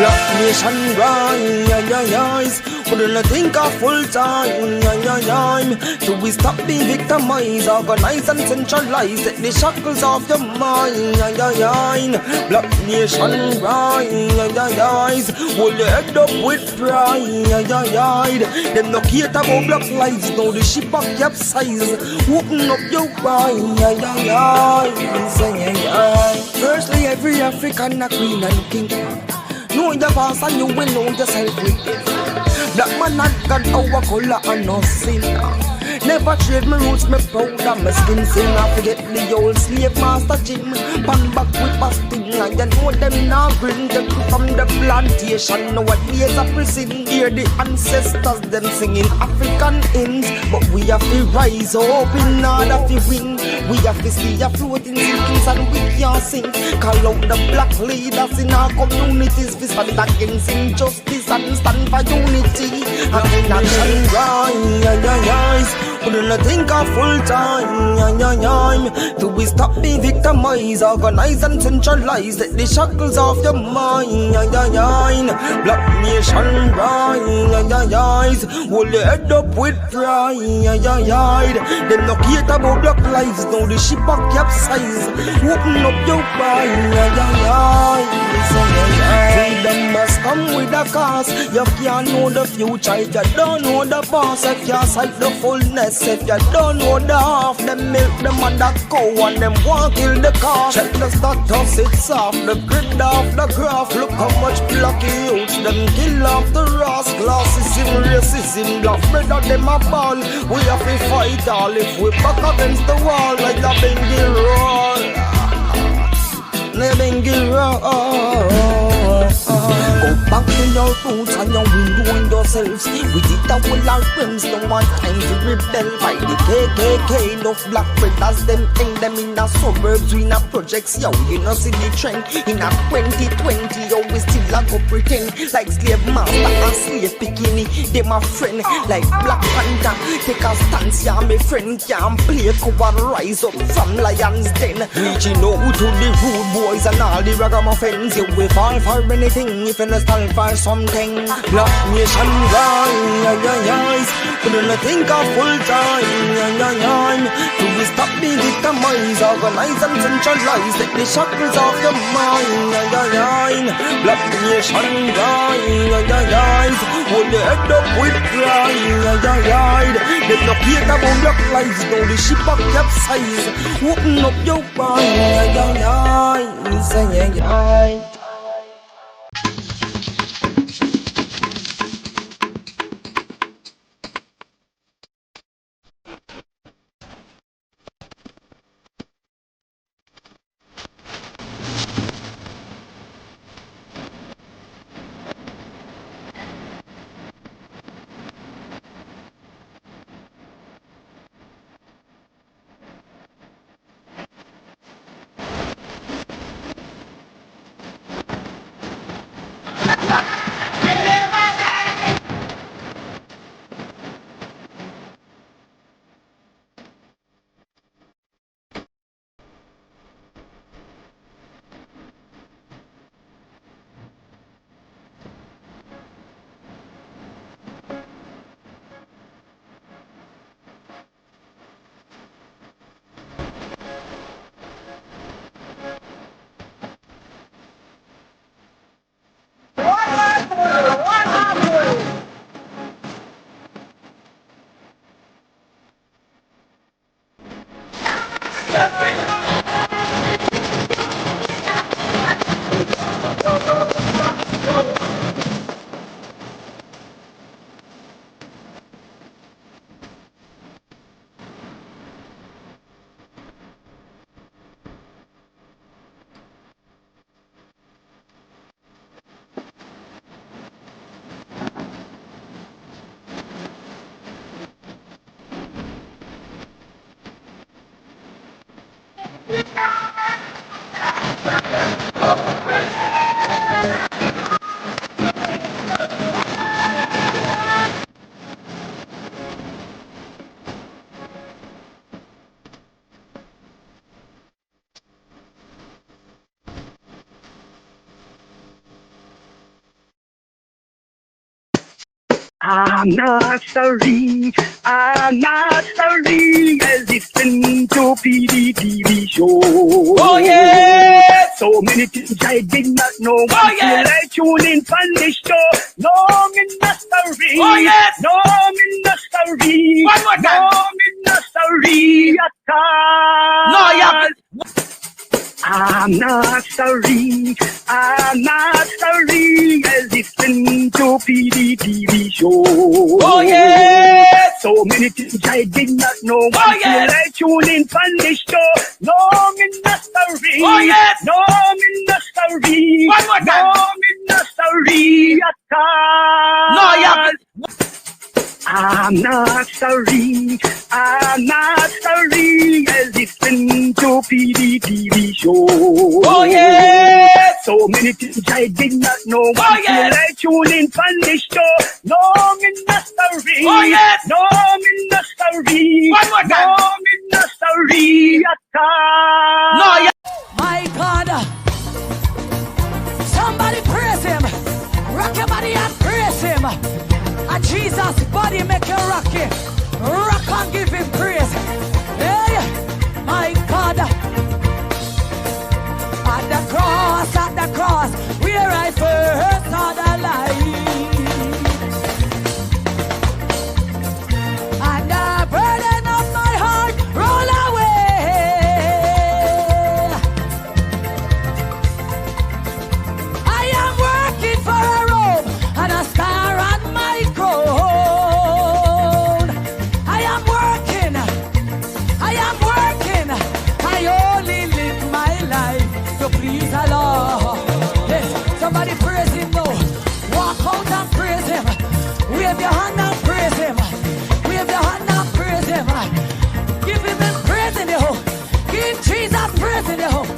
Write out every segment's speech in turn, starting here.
Black nation rise. Wouldn't think of full time. So we stop being victimized, organize and centralize. Take the shackles off your mind. Black nation rise. Hold your head up with pride. Them no care about black lives. Now the ship up capsize. Open up your eyes. Firstly, every African a queen and king. Know your past and you will know yourself with it. Black man not got our color and no sin. Never trade my roots, me proud of my skin. Sin I forget the old slave master Jim. Pan back with pasting, and you know them now bring them from the plantation. Nowadays a prison, hear the ancestors them singing African hymns. But we have to rise up in order to win. We have to see a floating sinkings and we can't sing. Call out the black leaders in our communities. We stand against injustice and stand for unity. And in action rise. Wouldn't think of full time. Do we stop being victimized, organize and centralize. Take the shackles off your mind. Black nation rise. Hold your head up with pride. Them no care about black lives. Now the ship a capsize. Open up your eyes. Freedom must come with a cost. You can't know the future if you don't know the past. You can't sight the fullness if you don't know the half. Them milk them and the cow and them want kill the calf. Check the status, it's off the grid off the graph. Look how much black youths them kill off the Ross. Classism, racism, black brother them a ball. We have to fight all if we back against the wall. Like a bengi roll. The bengi roll. Go back to your roots and your window and yourselves. We did our whole our friends, no one time to rebel. By the KKK, enough black brothers, them hang them in the suburbs, we in a projects, yo, you know see the trend. In a 2020, yo, we still a go pretend. Like slave master and slave bikini, they my friend. Like Black Panther, take a stance, yeah, my friend. Can't play cover, rise up from lions den. Reaching out to the rude boys and all the ragamuffins. You will fall for anything if you stand for something. Black nation rise. Couldn't think of full time. Do we stop being victimized, organize and centralize. Take the shackles off your mind. Black nation rise. Hold your head up with pride. There's no care about black lives. Now the ship up capsize. Open up your eyes. I'm not sorry, I'm not sorry. I listen to PDTV show. Oh yeah! So many things I did not know. Oh yeah! Till I tune in on this show. No, me not sorry. Oh yes! No, me not sorry. One more time. No, me not sorry at all. No, yeah. I'm not sorry, I'm not sorry. I listen to PDTV show. Oh yeah! So many things I did not know. Oh yes! Till I tune in on this show. No, me not sorry. Oh yes! No, me not sorry. One more time. No, me not sorry at all. No, yeah. I'm not sorry, I'm not sorry. I listen to PDTV show. Oh yeah! So many things I did not know. Oh yes! Till I tune in on this show. No, me not sorry. Oh yes! No, me not sorry. One more time. No, me not sorry at all. No, yeah. My God, somebody praise him. Rock your body and praise him. And Jesus' body make you rock it. Rock and give him praise. Hey, my God. At the cross, where I first saw the light. And the burden of my heart roll away. I am working for a robe and a star on my crown. I am working. I only live my life to please the Lord. Yes, somebody praise him now. Walk out and praise him. Wave your hand and praise him. Wave your hand and praise him. Give him praise in the home. Give Jesus praise in the home.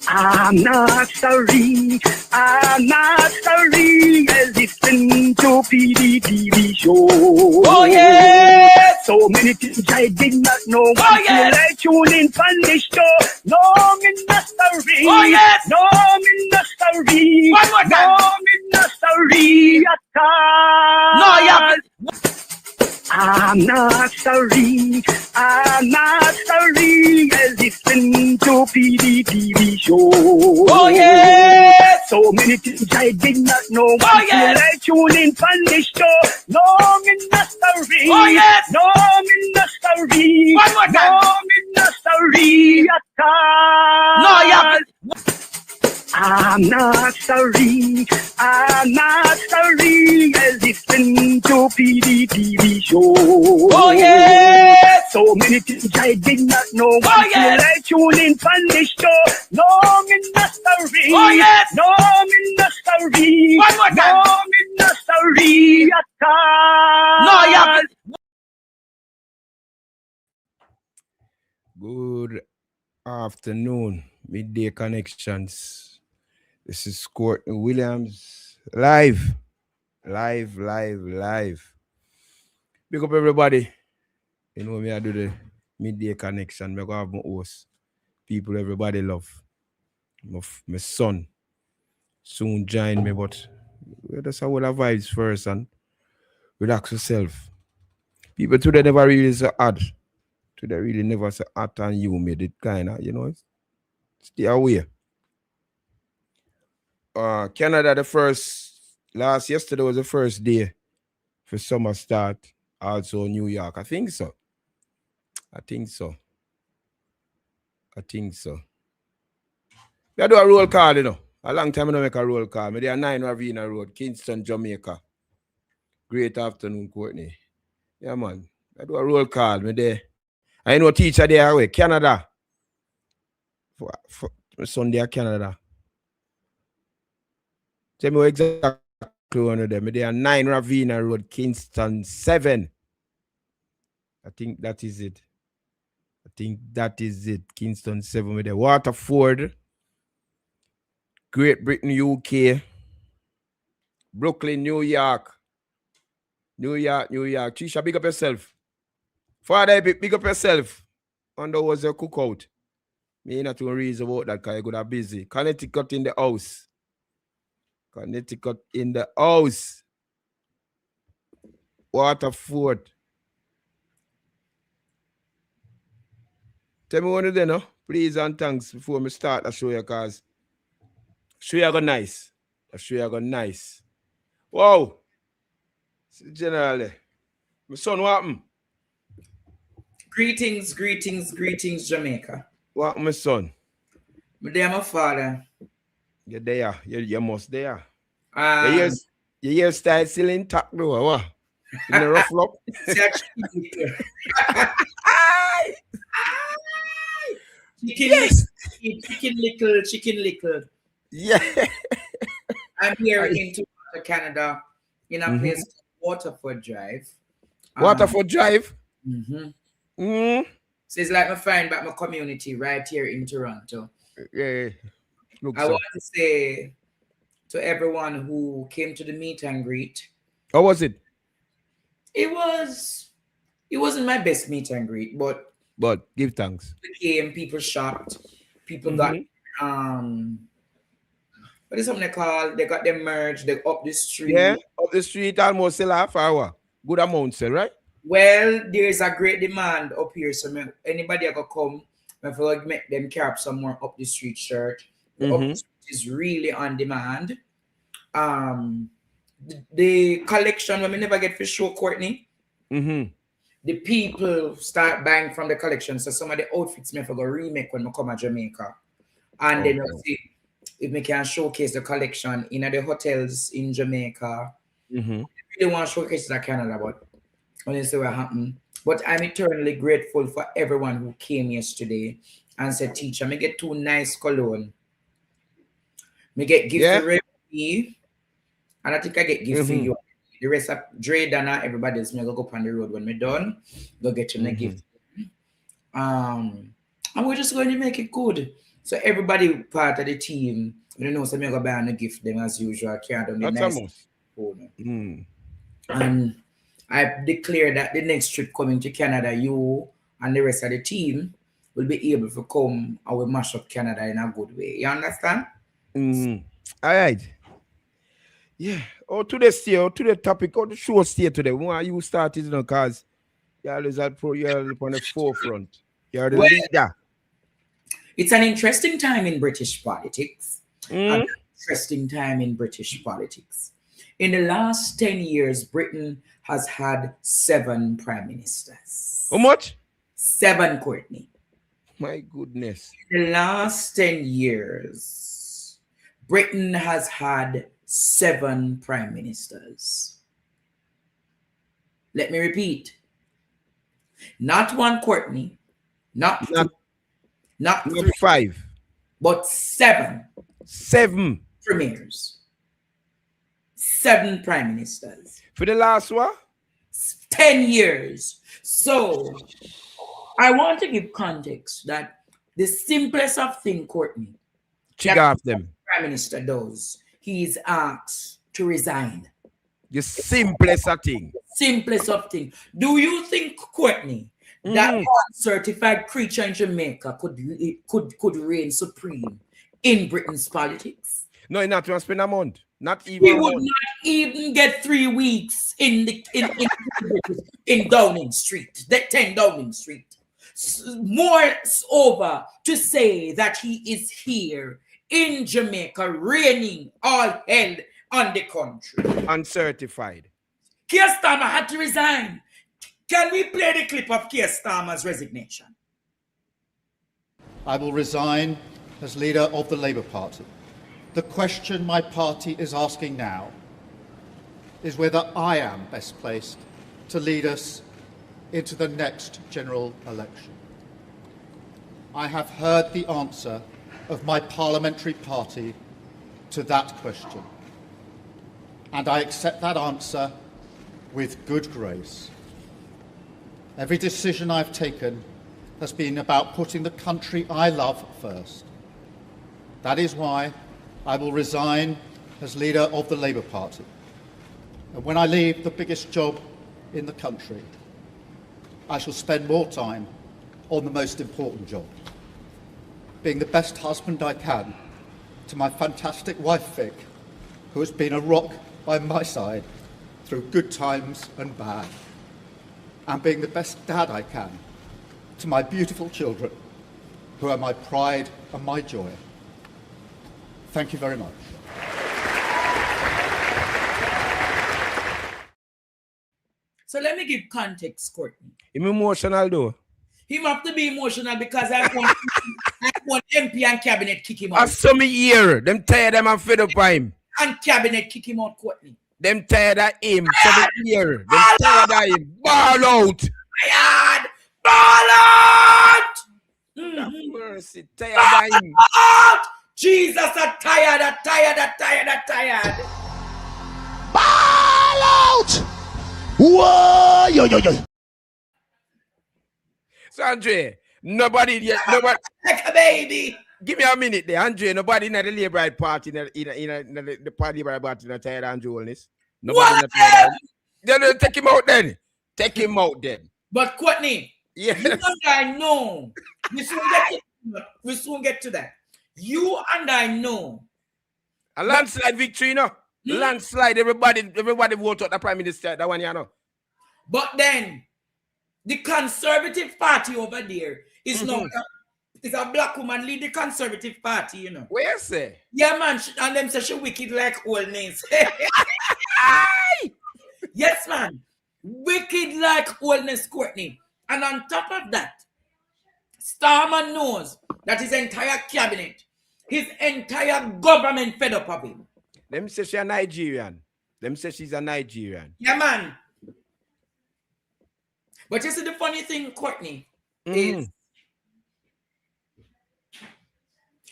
I'm not sorry, I'm not sorry. I listen to PDTV show. Oh yeah! So many things I did not know. Oh yes! Till I tune in on this show. No, me not sorry. Oh yes! No, me not sorry. One more time. No, me not sorry at all. No, yeah. I'm not sorry, I'm not sorry. I listen to PDTV show. Oh yeah! So many things I did not know. Oh yes! Till I tune in on this show. No, me not sorry. Oh yes! No, me not sorry. One more time. No, me not sorry at all. No, yeah. I'm not sorry, I'm not sorry. I listen to PDTV show. Oh yeah! So many things I did not know. Oh yes! Till I tune in on this show. No, me not sorry. Oh yes! No, me not sorry. One more time. No, me not sorry at all. No, yeah. Good afternoon, Midday Connections. This is Courtney Williams, live. Big up everybody. You know me, I do the Midday Connection. I go have my host. People everybody love. My son soon join me, but we just have all the vibes first and relax yourself. People today never really so hard. Today really never so hard and you made it kind of, stay away. Canada, yesterday was the first day for summer start. Also New York. I think so. We do a roll call, A long time I don't make a roll call. Me there 9 Ravina Road, Kingston, Jamaica. Great afternoon, Courtney. Yeah, man. I do a roll call. Me there. I know teacher there away. Canada. For Sunday, Canada. Tell me what exactly one of them. They are 9 Ravina Road, Kingston 7. I think that is it. Kingston 7 with the Waterford, Great Britain, UK, Brooklyn, New York. Trisha, big up yourself. Father, big up yourself. Wonder was your cookout. Me not to reason about that because you're busy. Connecticut in the house. Waterford. Tell me one of them, no? Please and thanks before me start the show you, cause show you go nice. The show you go nice. Wow. Generally. My son, what happened? Greetings, Jamaica. What happened, my son? Midday, my father. You're there. You must there. Um, Your hairstyle still intact though, or what? In the rough look? Chicken little. Yeah. I'm here in Toronto, Canada, in a place called Waterford Drive. Waterford Drive? So it's like my find back my community right here in Toronto. Yeah. I want to say to everyone who came to the meet and greet. How was it? It wasn't my best meet and greet, but give thanks. People shopped, people got what is something they call? They got them merged. They up the street. Yeah, up the street almost sell half hour. Good amount sell, right? Well, there is a great demand up here. So anybody ever come, I feel like make them carry some more up the street shirt. The up the street is really on demand. The collection when we never get for show, Courtney. The people start buying from the collection. So some of the outfits me for go remake when I come to Jamaica. And then you see if we can showcase the collection in the hotels in Jamaica. I really want to showcase that Canada, but when you see what happened. But I'm eternally grateful for everyone who came yesterday and said, teacher, me get 2 nice cologne. Me get gift for me. And I think I get gift for you. The rest of Dre, Dana, everybody else, me go up on the road when we're done. Go get you a gift. And we're just going to make it good. So everybody part of the team, you know, so me go buy a gift them as usual. Nice and I declare that the next trip coming to Canada, you and the rest of the team will be able to come and we mash up Canada in a good way. You understand? All right. Yeah. Oh, to the topic, the show stay today. Why you started, you know, because you're always on the forefront. You're the leader. It's an interesting time in British politics. An interesting time in British politics. In the last 10 years, Britain has had 7 prime ministers. How much? 7, Courtney. My goodness. In the last 10 years, Britain has had 7 prime ministers. Let me repeat. Not 1, Courtney. Not 2. Not 3, 5. But 7. 7 premiers. 7 prime ministers. For the last what? 10 years. So, I want to give context that the simplest of thing, Courtney, that them. Prime Minister does, he is asked to resign. The simplest of thing. Simplest of thing. Do you think, Courtney, that certified creature in Jamaica could reign supreme in Britain's politics? No, not to spend a month. Not even. He would not even get 3 weeks in Downing Street, 10 Downing Street. Moreover, to say that he is here in Jamaica, reigning all hell on the country. Uncertified. Keir Starmer had to resign. Can we play the clip of Keir Starmer's resignation? I will resign as leader of the Labour Party. The question my party is asking now is whether I am best placed to lead us into the next general election. I have heard the answer of my parliamentary party to that question, and I accept that answer with good grace. Every decision I've taken has been about putting the country I love first. That is why I will resign as leader of the Labour Party. And when I leave the biggest job in the country, I shall spend more time on the most important job, being the best husband I can to my fantastic wife, Vic, who has been a rock by my side through good times and bad, and being the best dad I can to my beautiful children, who are my pride and my joy. Thank you very much. So let me give context, Courtney. I'm emotional though. He have to be emotional because I want MP and cabinet kick him out. I saw me here. Them tired them and fed up by him. And cabinet kick him out, Courtney. Them tired of him. So me here. Them tired of him. Ball out. Tired. Ball out. Mercy. Tired of him. Out. Jesus, I'm tired. Ball out. Whoa, yo. So Andre, nobody yet, nobody like a baby. Give me a minute there, Andre. Nobody in the Labour Right Party, in the Party Labour Party, not tired of Andrew Holness. Nobody not tired of him. Then take him out then. Take him out then. But Courtney, yes. You and I know. We soon get to that. You and I know. A landslide victory, you know. Landslide, everybody vote out the Prime Minister, that one, you know. But then the Conservative Party over there is not it's a black woman lead the Conservative Party, you know. Where say? Yeah, man, and them say she wicked like old names. Yes, man. Wicked like oldness, Courtney. And on top of that, Starman knows that his entire cabinet, his entire government fed up of him. Them say she's a Nigerian. Them say she's a Nigerian. Yeah, man. But you see the funny thing, Courtney, is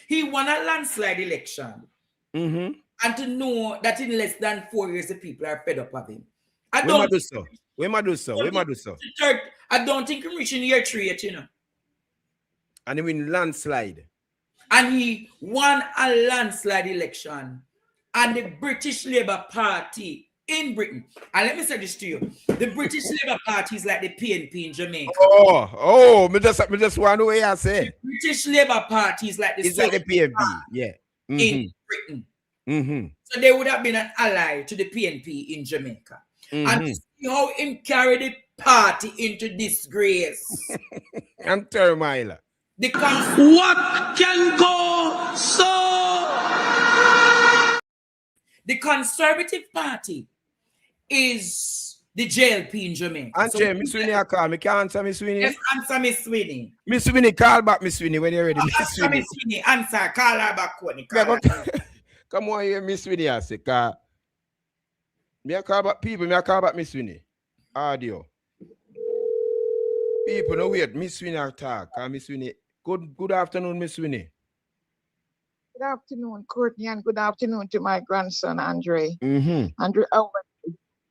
he won a landslide election. And to know that in less than 4 years, the people are fed up of him. I don't think he's reaching year 3 yet, you know. And he win landslide. And he won a landslide election. And the British Labour Party in Britain, and let me say this to you, the British Labour Party is like the PNP in Jamaica. Me just want to hear I say. The British Labour Party is like the PNP, yeah. In Britain. So they would have been an ally to the PNP in Jamaica. And to see how him carry the party into disgrace. And turmoil. What can go so? The Conservative Party is the JLP in Jamaica. Andre, Miss Winnie, I call. Me can't answer Miss Winnie. Yes, answer Miss Sweeney. Miss Winnie, call back Miss Winnie when you're ready. Answer Miss Sweeney. Answer. Call her back, Courtney. Come on here, Miss Winnie. I say, call. Me I call back people. Me I call back Miss Winnie. Audio. People, no wait. Miss Winnie I talk. Miss Winnie. Good afternoon, Miss Winnie. Good afternoon, Courtney, and good afternoon to my grandson, Andre. Andre,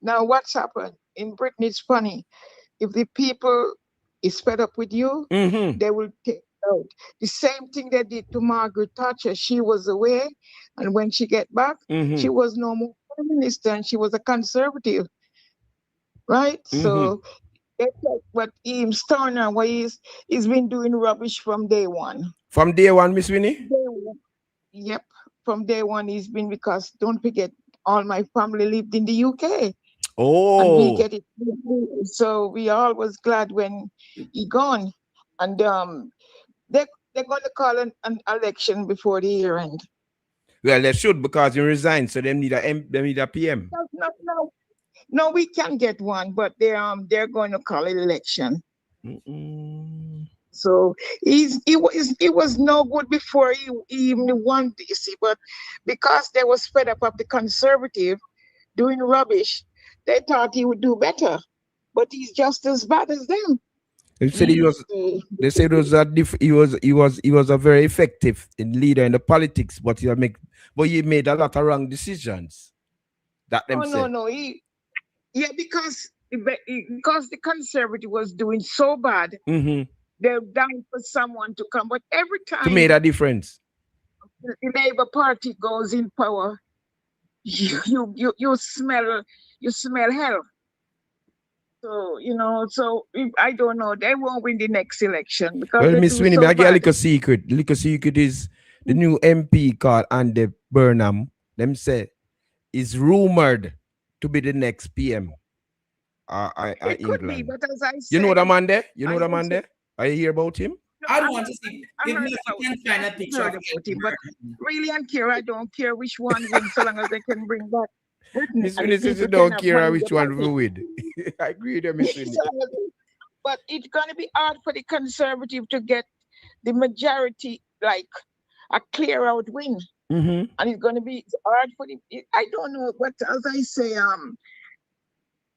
now what's happened? In Britain, it's funny. If the people is fed up with you, they will take it out. The same thing they did to Margaret Thatcher. She was away, and when she get back, she was no more Prime Minister, and she was a Conservative. Right? So that's what Turner, what he's been doing rubbish from day one. From day one, Miss Winnie? Yep, from day one he's been, because don't forget, all my family lived in the UK. And we get it. So we all was glad when he gone. And they're going to call an election before the year end. Well, they should, because you resigned, so they need a PM. No, we can get one, but they're going to call it election. So it was no good before he even won this, but because they was fed up of the Conservative doing rubbish, they thought he would do better. But he's just as bad as them. They said he was a very effective leader in the politics, but he made a lot of wrong decisions. That them said. No. Because the Conservative was doing so bad. They're dying for someone to come, but every time to make a difference, the Labour Party goes in power, you smell hell. So I don't know. They won't win the next election because. Well, Miss Winnie, I get a little secret. The little secret is the new MP called Andy Burnham. Them say is rumored to be the next PM. It could be, England. but as I said, You know the man there? You know I the man also- there? Are you hear about him? I don't want to see. I If heard you about can find a picture heard of about him, him, but really and care, I don't care which one wins, so long as they can bring back Britain. Miss and Winnie says you people don't can have care money which to one buy we it. win. I agree with you, Miss Winnie. But it's going to be hard for the Conservative to get the majority, like a clear out win. Mm-hmm. And it's going to be hard for I don't know, but as I say,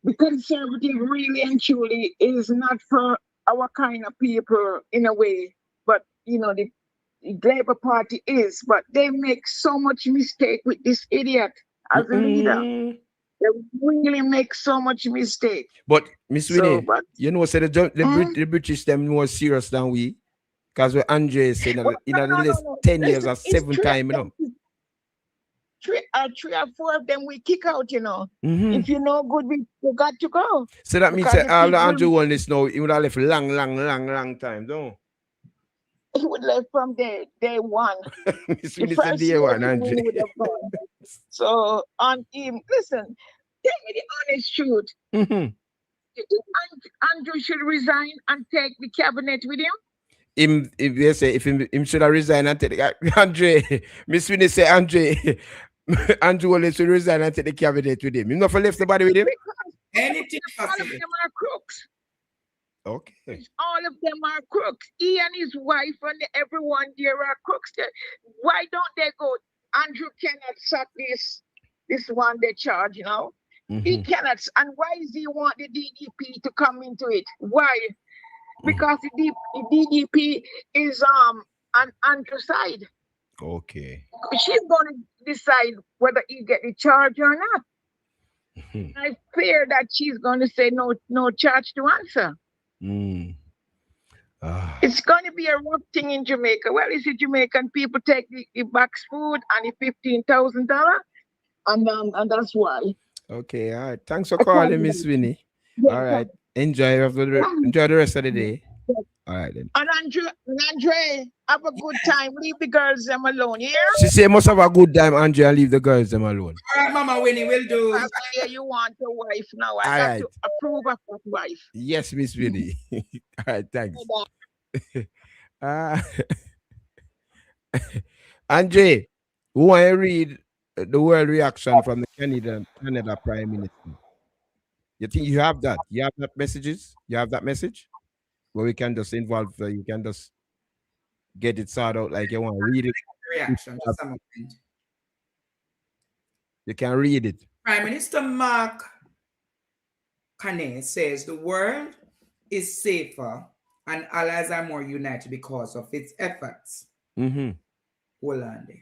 the Conservative really and truly is not for our kind of people in a way, but the Labour Party is, but they make so much mistake with this idiot as a leader. They really make so much mistake. But Miss Winnie, but say the British them more serious than we, because what Andre said in the last 10 years or 7 times, Three or 4 of them we kick out, If you know good, we got to go. So that means that all the Andrew won this now, he would have left long time, don't? He would left from day one. Miss Winnie said day one, Andrew. So on him, listen, tell me the honest truth. Mm-hmm. Andrew should resign and take the cabinet with him. If him should have resigned and take the Andre, Miss Winnie say Andre Wallace should resign and take the cabinet with him. You not for left the body with him? Anything all possible. of them are crooks. Okay. All of them are crooks. He and his wife and everyone there are crooks. Why don't they go? Andrew cannot sack this one they charge, Mm-hmm. He cannot. And why does he want the DDP to come into it? Why? Because the DDP is on Andrew's side. Okay. She's going to decide whether he get the charge or not. Mm-hmm. I fear that she's going to say no charge to answer. It's going to be a rough thing in Jamaica. Well, is it Jamaican people take the box food and the $15,000, and that's why. Okay, all right. Thanks for calling, Miss Winnie. All right. Enjoy the rest of the day. All right then. And Andre, have a good time. Leave the girls them alone, yeah? She say must have a good time, Andre, and leave the girls them alone. All right, Mama Winnie, will do. I hear you want a wife now. I have to approve of that wife. Yes, Miss Winnie. All right, thanks. Andre, who want to read the world reaction from the Canada Prime Minister? You think you have that? You have that messages? You have that message? Where we can just involve, you can just get it sorted out like you want to read it. Reaction, just a moment. You can read it. Prime Minister Mark Carney says the world is safer and allies are more united because of its efforts. Mm-hmm. Hollande.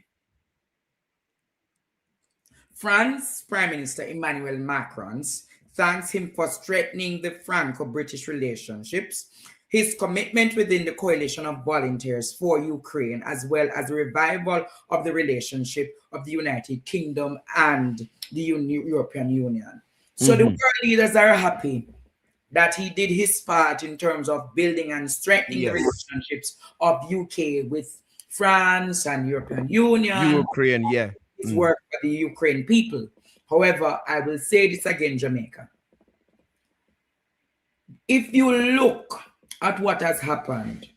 France Prime Minister Emmanuel Macron thanks him for strengthening the Franco-British relationships, his commitment within the coalition of volunteers for Ukraine, as well as the revival of the relationship of the United Kingdom and the European Union. So the world leaders are happy that he did his part in terms of building and strengthening the relationships of UK with France and European Union. Ukraine, yeah. His work for the Ukraine people. However, I will say this again, Jamaica. If you look at what has happened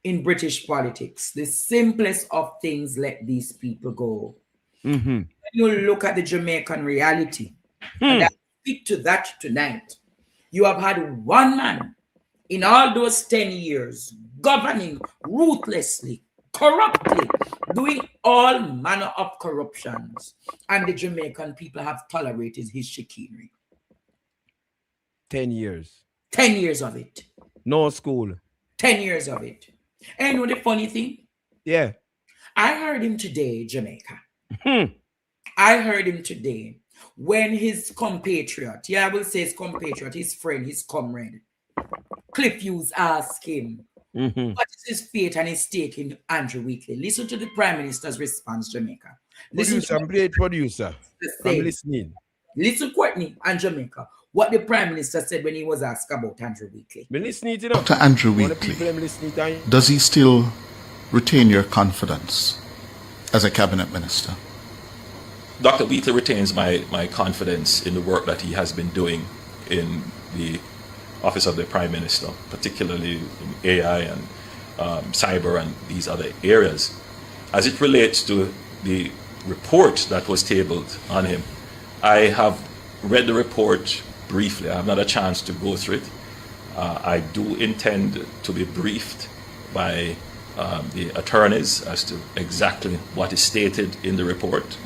in British politics, the simplest of things let these people go. When you look at the Jamaican reality, and I speak to that tonight, you have had one man in all those 10 years governing ruthlessly, corruptly, doing all manner of corruptions, and the Jamaican people have tolerated his chicanery. 10 years. 10 years of it. No school. 10 years of it. And you know the funny thing? Yeah. I heard him today, Jamaica. I heard him today when his compatriot, I will say his compatriot, his friend, his comrade, Cliff Hughes asked him, what is his fate and his stake in Andrew Weekly? Listen to the Prime Minister's response, Jamaica. Producer. I'm listening. Listen, Courtney and Jamaica, what the Prime Minister said when he was asked about Andrew Weekly. Dr. Andrew Weekly, does he still retain your confidence as a cabinet minister? Dr. Wheatley retains my confidence in the work that he has been doing in the Office of the Prime Minister, particularly in AI and cyber and these other areas. As it relates to the report that was tabled on him, I have read the report briefly. I have not a chance to go through it. I do intend to be briefed by the attorneys as to exactly what is stated in the report.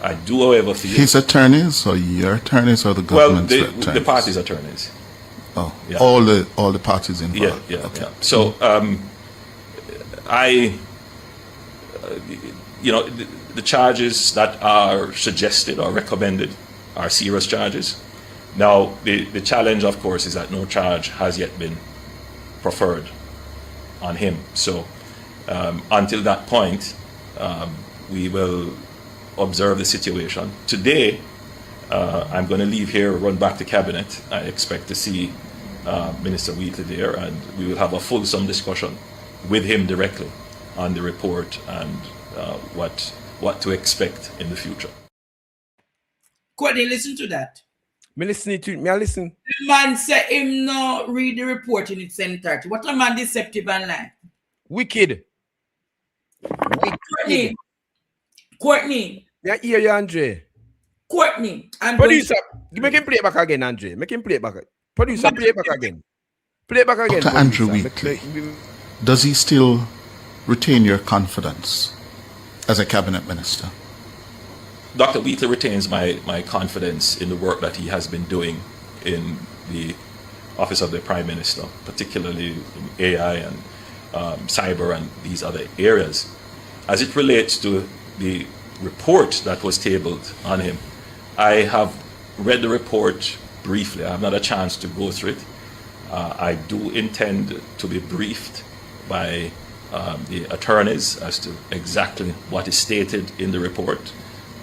I do, however, feel... His attorneys, or your attorneys, or the government's attorneys? The party's attorneys. Oh, yeah. All the parties involved. Yeah. Okay. So the charges that are suggested or recommended are serious charges. Now, the challenge, of course, is that no charge has yet been preferred on him. So until that point, we will observe the situation. Today, I'm going to leave here, run back to Cabinet. I expect to see Minister Wheatley there, and we will have a fulsome discussion with him directly on the report and what to expect in the future. Courtney, listen to that. Me listening to it. Me I listen. The man said him no read the report in its entirety. What a man deceptive and lie. Wicked. Courtney. Yeah, hear you, Andre. Courtney. Producer, make him play it back again, Andre. Make him play it back. Producer, play it back again. Play it back again. Dr. Andrew Wheatley, does he still retain your confidence as a cabinet minister? Dr. Wheatley retains my confidence in the work that he has been doing in the Office of the Prime Minister, particularly in AI and cyber and these other areas. As it relates to the report that was tabled on him, I have read the report briefly. I have not a chance to go through it. I do intend to be briefed by the attorneys as to exactly what is stated in the report.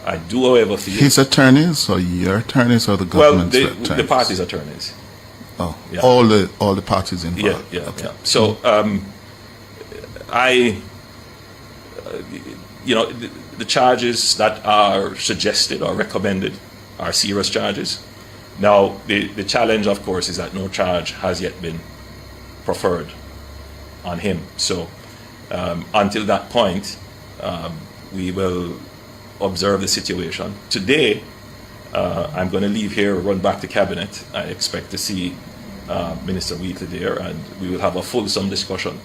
I do, however, feel... His attorneys, or your attorneys, or the government's attorneys? The party's attorneys. Oh, yeah. All the parties involved. Yeah. So, the charges that are suggested or recommended are serious charges. Now, the challenge, of course, is that no charge has yet been preferred on him. So, until that point, we will observe the situation. Today, I'm going to leave here, run back to Cabinet. I expect to see Minister Wheatley there, and we will have a fulsome discussion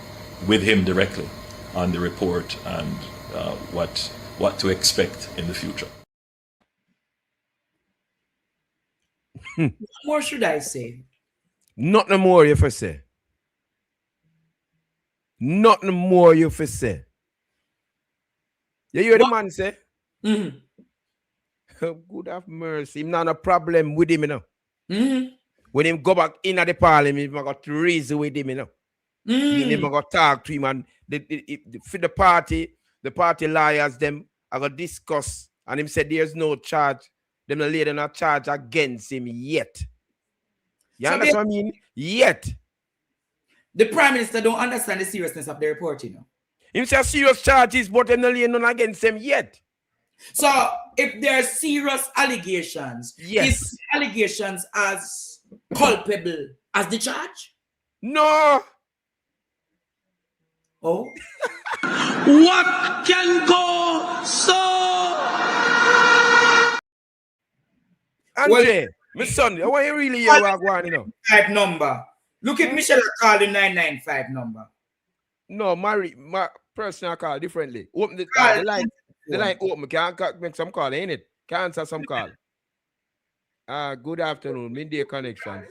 with him directly on the report and what to expect in the future. What more should I say? Nothing more you for say. Nothing more you for say. You hear the man say? Mm-hmm. Good have mercy. Him not a problem with him, you know. Mm-hmm. When him go back in at the parliament, him got to reason with him, you know. Mm-hmm. Him got to talk to him, and for the party lawyers, them I got discuss, and him said there's no charge. Them the lady not charge against him yet. You understand what I mean? Yet. The Prime Minister don't understand the seriousness of the report, you know. Him say serious charges, but them the lady none against him yet. So if there are serious allegations, yes, is allegations as culpable as the charge? No. Oh. What can go so? Andre, my son, why you really hear what I want, you know? 5 number. Look at Michelle call the 995 number. No, my personal call differently. Open the line. The line open. Can't make some call, ain't it? Can't answer some call. Good afternoon, Midday Connection.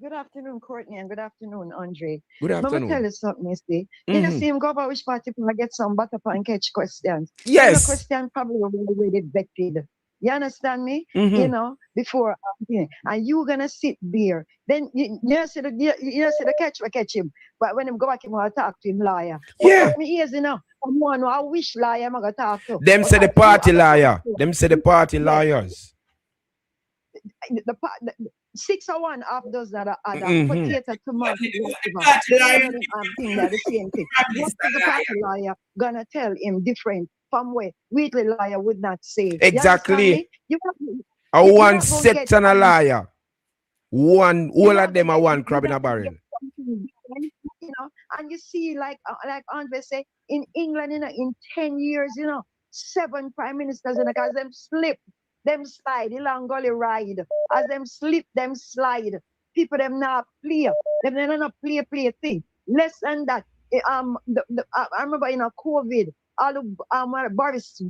Good afternoon, Courtney, and good afternoon, Andre. Good afternoon. I'm going to tell you something, you see. You know, see him go about which party I get some butter and catch questions. Yes. The question probably already vetted. You understand me? Mm-hmm. You know, before and you gonna sit there. Then you see the catch him. But when him go back, him gonna talk to him liar. Yeah. Me ears, you know. Someone I wish liar I'm gonna talk to. Them say the party liar. Them say the party liars. The 601 half does that other potato tomato. The same thing. What is the party liar gonna tell him different from where Wheatley lawyer would not say. Exactly. You one set and a liar. One, all of them are one crab in a barrel. And you see, like Andre say, in England, in 10 years, 7 prime ministers, because them slip, them slide, the long gully ride. As them slip, them slide. People them not play. Them not play thing. Less than that. I remember in a COVID, all of Boris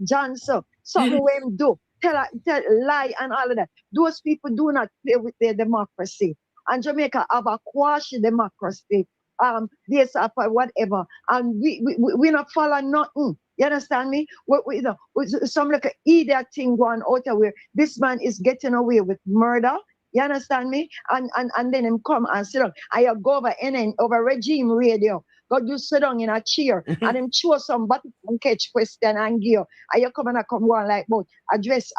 Johnson, something where him do, tell lie and all of that. Those people do not play with their democracy. And Jamaica have a quasi democracy. This whatever. And we not follow nothing. You understand me? We some like an idiot thing going out there where this man is getting away with murder. You understand me? And then him come and sit down. I go over NN over regime radio. God, you sit down in a chair and him choose some button and catch question and give. And you come one like both address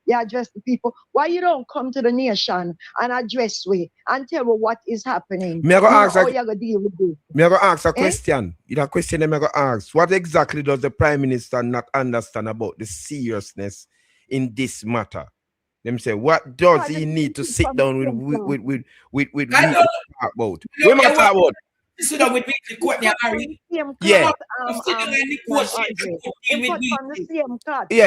you address the people. Why you don't come to the nation and address we and tell me what is happening? Me go ask how you gonna deal with it? Me go ask a question. The question me go ask. What exactly does the Prime Minister not understand about the seriousness in this matter? Them say, what does he need to sit down with talk about? We must talk about. Sit down with Courtney and Harry. Yeah. Yeah.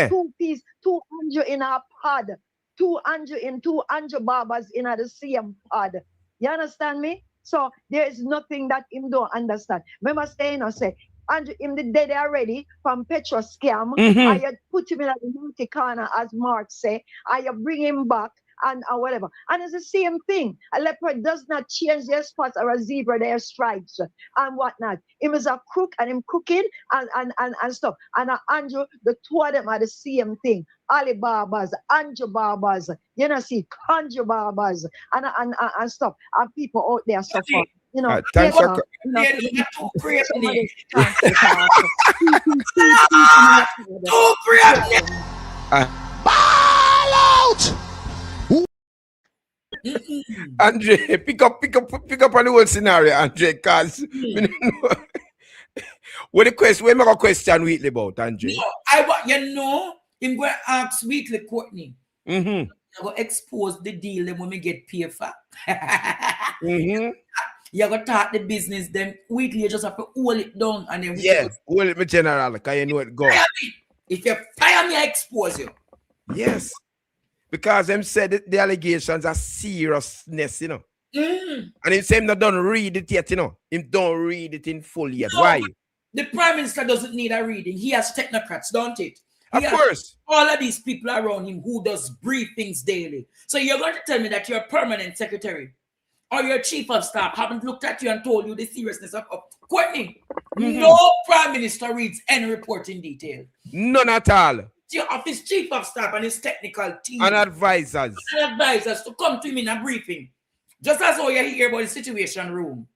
2 piece, 200 in a pod. 200 barbers in the same pod. You understand me? So there is nothing that him don't understand. Remember saying or say, and him the dead already from petrol scam. I had put him in the multi corner as Mark say. I bring him back. And whatever. And it's the same thing. A leopard does not change their spots or a zebra their stripes and whatnot. Him is a crook and him crooked and stuff. And Andrew, the two of them are the same thing. Ali Barbers, Andrew Barbers, see, Conjure Barbers and stuff. And people out there suffer. Thanks for ball out. Andre, pick up on the whole scenario, Andre, because what am I going to question Wheatley about, Andre? No, I want I'm going to ask Wheatley Courtney. I'm going to expose the deal them when we get paid for. You're going to talk the business, then Wheatley, you just have to hold it down. And then hold it, my general, because you know it goes. If you fire me, I expose you. Yes. Because them said the allegations are seriousness, And him say him not done read it yet, Him don't read it in full yet. No, why? The Prime Minister doesn't need a reading. He has technocrats, don't it? Of course. All of these people around him who does briefings daily. So you're going to tell me that your permanent secretary or your chief of staff haven't looked at you and told you the seriousness of Courtney. No Prime Minister reads any report in detail. None at all. Of his chief of staff and his technical team and advisors to come to him in a briefing, just as how you hear about the situation room.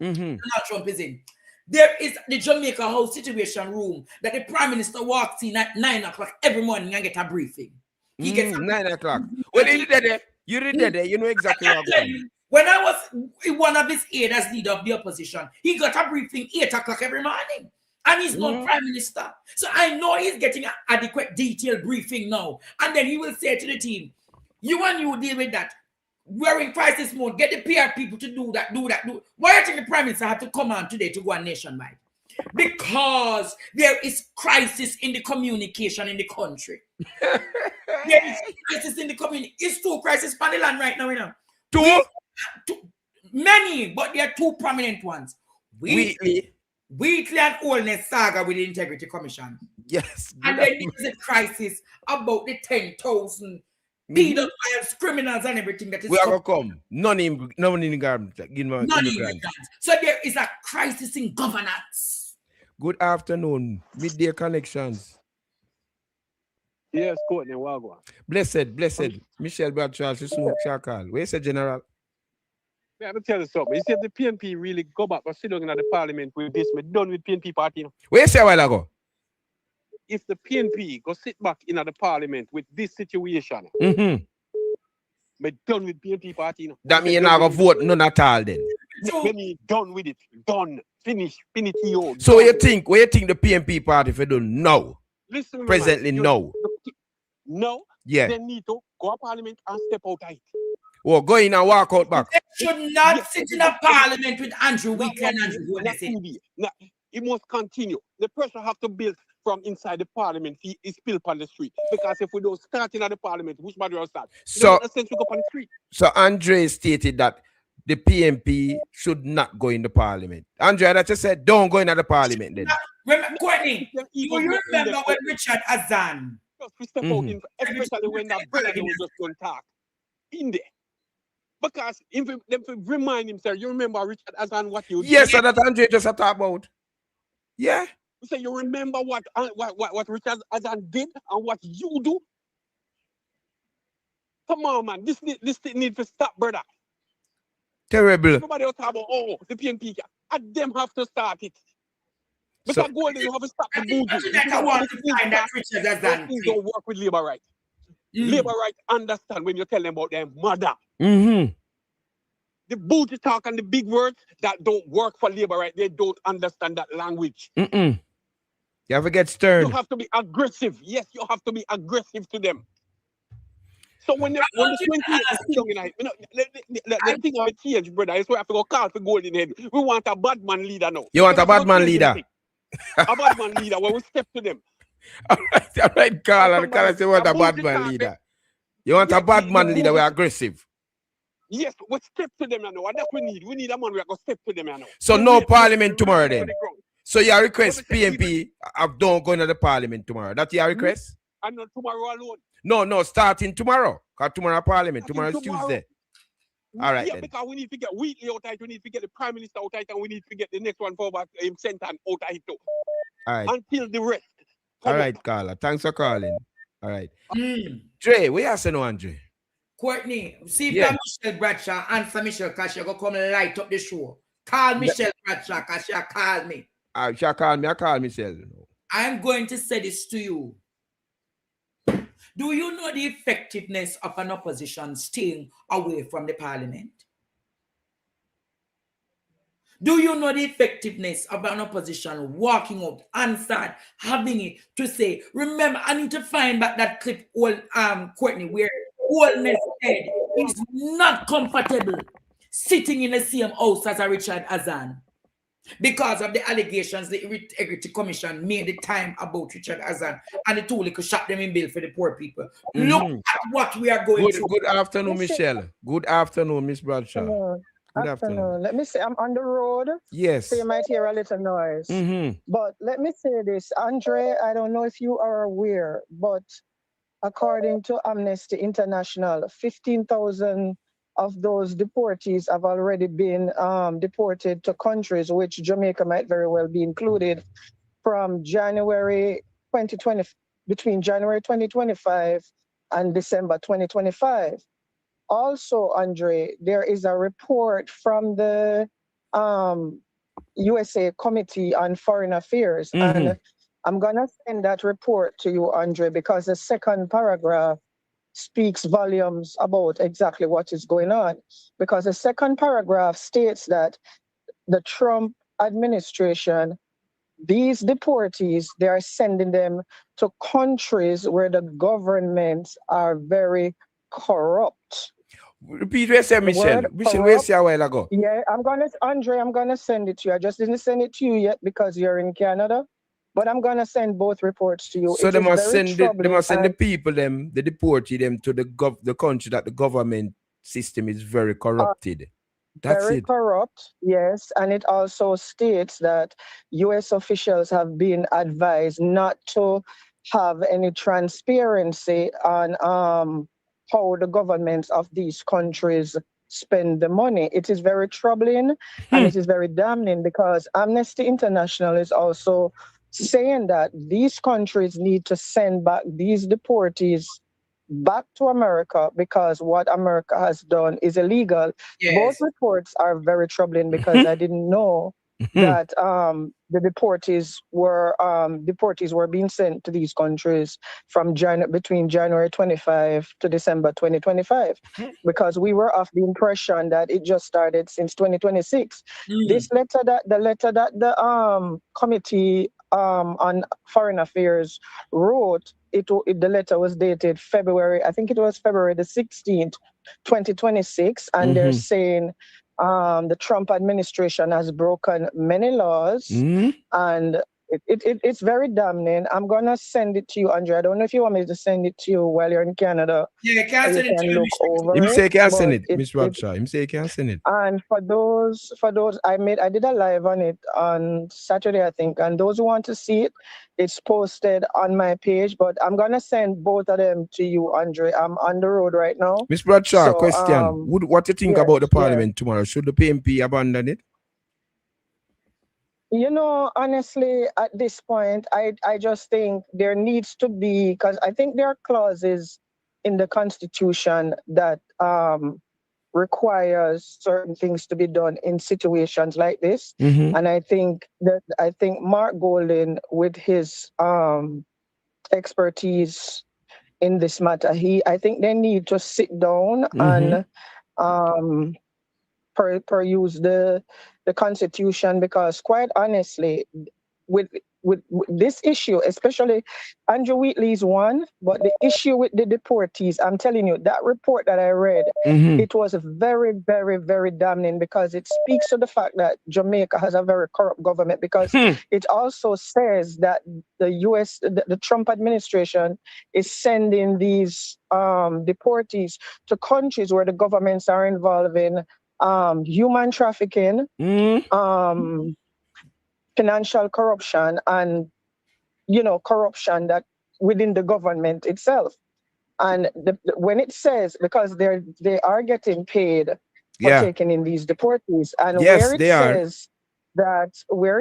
Donald Trump is in. There is the Jamaica House situation room that the Prime Minister walks in at 9 o'clock every morning and get a briefing. He gets 9 o'clock. Well, you did it. You know exactly what I'm saying. When I was one of his aides as leader of the opposition, he got a briefing 8 o'clock every morning. And he's not Prime Minister. So I know he's getting an adequate detailed briefing now. And then he will say to the team, you deal with that. We're in crisis mode. Get the PR people to do that. Why do you think the Prime Minister had to come on today to go on nationwide? Because there is crisis in the communication in the country. There is crisis in the community. It's 2 crises on the land right now. Two? Many, but there are 2 prominent ones. Wheatley and Oldness saga with the Integrity Commission. Yes. And then there's a crisis about the 10,000 pedophiles, criminals, and everything that is. We are going to come. None in the So there is a crisis in governance. Good afternoon, Midday Connections. Yes, Courtney, Wagwan. Blessed. Michelle Bradshaw, she smoke charcoal. Where's the general? I have to tell you something. You see, if the PNP really go back and sit down in the parliament with this, we're done with PNP party. Where you say a while ago? If the PNP go sit back in the parliament with this situation, we're done with PNP party. That means you're not going to vote none at all then? We're done with it. Done. Finish. Finish. So what you think the PNP party if you don't know? Listen, presently man, no. No. Yeah. They need to go to parliament and step out of it. Or go in and walk out back. They should not sit in a parliament with Andrew Weekly and Andrew Weekly. It must continue. The pressure have to build from inside the parliament. It's spill on the street. Because if we don't start in the parliament, which matter will start? So, sense we go on the street. So Andre stated that the PNP should not go in the parliament. Andre, that just said, don't go in the parliament then. Remember, Courtney, do you remember when Richard Azan? We step out in, especially when that brother was just going to talk in there. Because if remind himself, you remember Richard Azan what you did? Yes, so that Andre just talked about. Yeah. So you remember what Richard Azan did and what you do? Come on, man. This need to stop, brother. Terrible. Everybody else talk about, the PNP. And them have to start it. Because Golden, you have to stop the bougie. I want to find that Richard Azan. Things don't work with labor rights. Labor rights understand when you tell them about their mother. Mm-hmm. The bougie talk and the big words that don't work for labor rights, they don't understand that language. Mm-mm. You have to get stern. You have to be aggressive. Yes, you have to be aggressive to them. So when the 20 thing of a change, brother, is we have to go call for Golden Head. We want a bad man leader now. You want a bad man leader? A bad man leader when we step to them. All right, Carl. And Carl say, want a bad man leader. You want a bad man leader, we're aggressive. Yes, we step to them now. And that's what we need. We need a man who go step to them now. So no parliament tomorrow then? So your request, PNP, don't go into the parliament tomorrow. That's your request? And not tomorrow alone. No, starting tomorrow. Because tomorrow parliament. Tomorrow is Tuesday. All right. Yeah, then. because we need to get Wheatley out of it, we need to get the Prime Minister out of it, and we need to get the next one forward, Sentan out of it too. All right. Until the rest. All right, Carla. Thanks for calling. All right. Dre, what you saying, Andre? Courtney, see if Michelle Bradshaw answer Michelle because she'll go come light up the show. Call Michelle Bradshaw because she'll call me. She'll call me. I call Michelle. I'm going to say this to you. Do you know the effectiveness of an opposition staying away from the parliament? Do you know the effectiveness of an opposition walking out and start having it to say, remember, I need to find back that clip, Courtney, where Oldness said he's not comfortable sitting in the same house as a Richard Azan because of the allegations the Integrity Commission made the time about Richard Azan and the two little shot them in bill for the poor people. Look at what we are going through. Good afternoon, Michelle. Good afternoon, Miss Bradshaw. Hello. Good afternoon. Let me say, I'm on the road. Yes. So you might hear a little noise. But let me say this, Andre, I don't know if you are aware, but according to Amnesty International, 15,000 of those deportees have already been deported to countries which Jamaica might very well be included from January 2020, between January 2025 and December 2025. Also, Andre, there is a report from the USA Committee on Foreign Affairs, and I'm going to send that report to you, Andre, because the second paragraph speaks volumes about exactly what is going on. Because the second paragraph states that the Trump administration, these deportees, they are sending them to countries where the governments are very corrupt. Repeat what you said, Michelle. Michelle, where you say a while ago? Yeah, Andre, I'm gonna send it to you. I just didn't send it to you yet because you're in Canada. But I'm gonna send both reports to you. So they must send the people, the deportee them to the country that the government system is very corrupted. That's very corrupt, yes. And it also states that US officials have been advised not to have any transparency on how the governments of these countries spend the money. It is very troubling and it is very damning because Amnesty International is also saying that these countries need to send back these deportees back to America because what America has done is illegal. Yes. Both reports are very troubling because I didn't know that the deportees were being sent to these countries from between January 25 to December 2025 because we were of the impression that it just started since 2026. The letter that the committee on Foreign Affairs wrote, the letter was dated February, I think it was February the 16th, 2026, and they're saying the Trump administration has broken many laws, and it's very damning. I'm gonna send it to you, Andre. I don't know if you want me to send it to you while you're in Canada. Yeah, can so send you it can to look over Him say he can send but it, Miss Bradshaw. Him say he can send it. and for those, I did a live on it on Saturday, I think. And those who want to see it, it's posted on my page. But I'm gonna send both of them to you, Andre. I'm on the road right now. Miss Bradshaw, So, question. What do you think yes, about the parliament tomorrow? Should the PMP abandon it? You know, honestly, at this point, I just think there needs to be, because I think there are clauses in the Constitution that requires certain things to be done in situations like this. And I think Mark Golden, with his expertise in this matter, I think they need to sit down and peruse the Constitution, because quite honestly, with this issue, especially Andrew Wheatley's one, but the issue with the deportees, I'm telling you, that report that I read, it was very, very, very damning, because it speaks to the fact that Jamaica has a very corrupt government, because it also says that the US, the Trump administration is sending these deportees to countries where the governments are involved in human trafficking, financial corruption, and corruption that within the government itself. And when it says, because they are getting paid for taking in these deportees, and where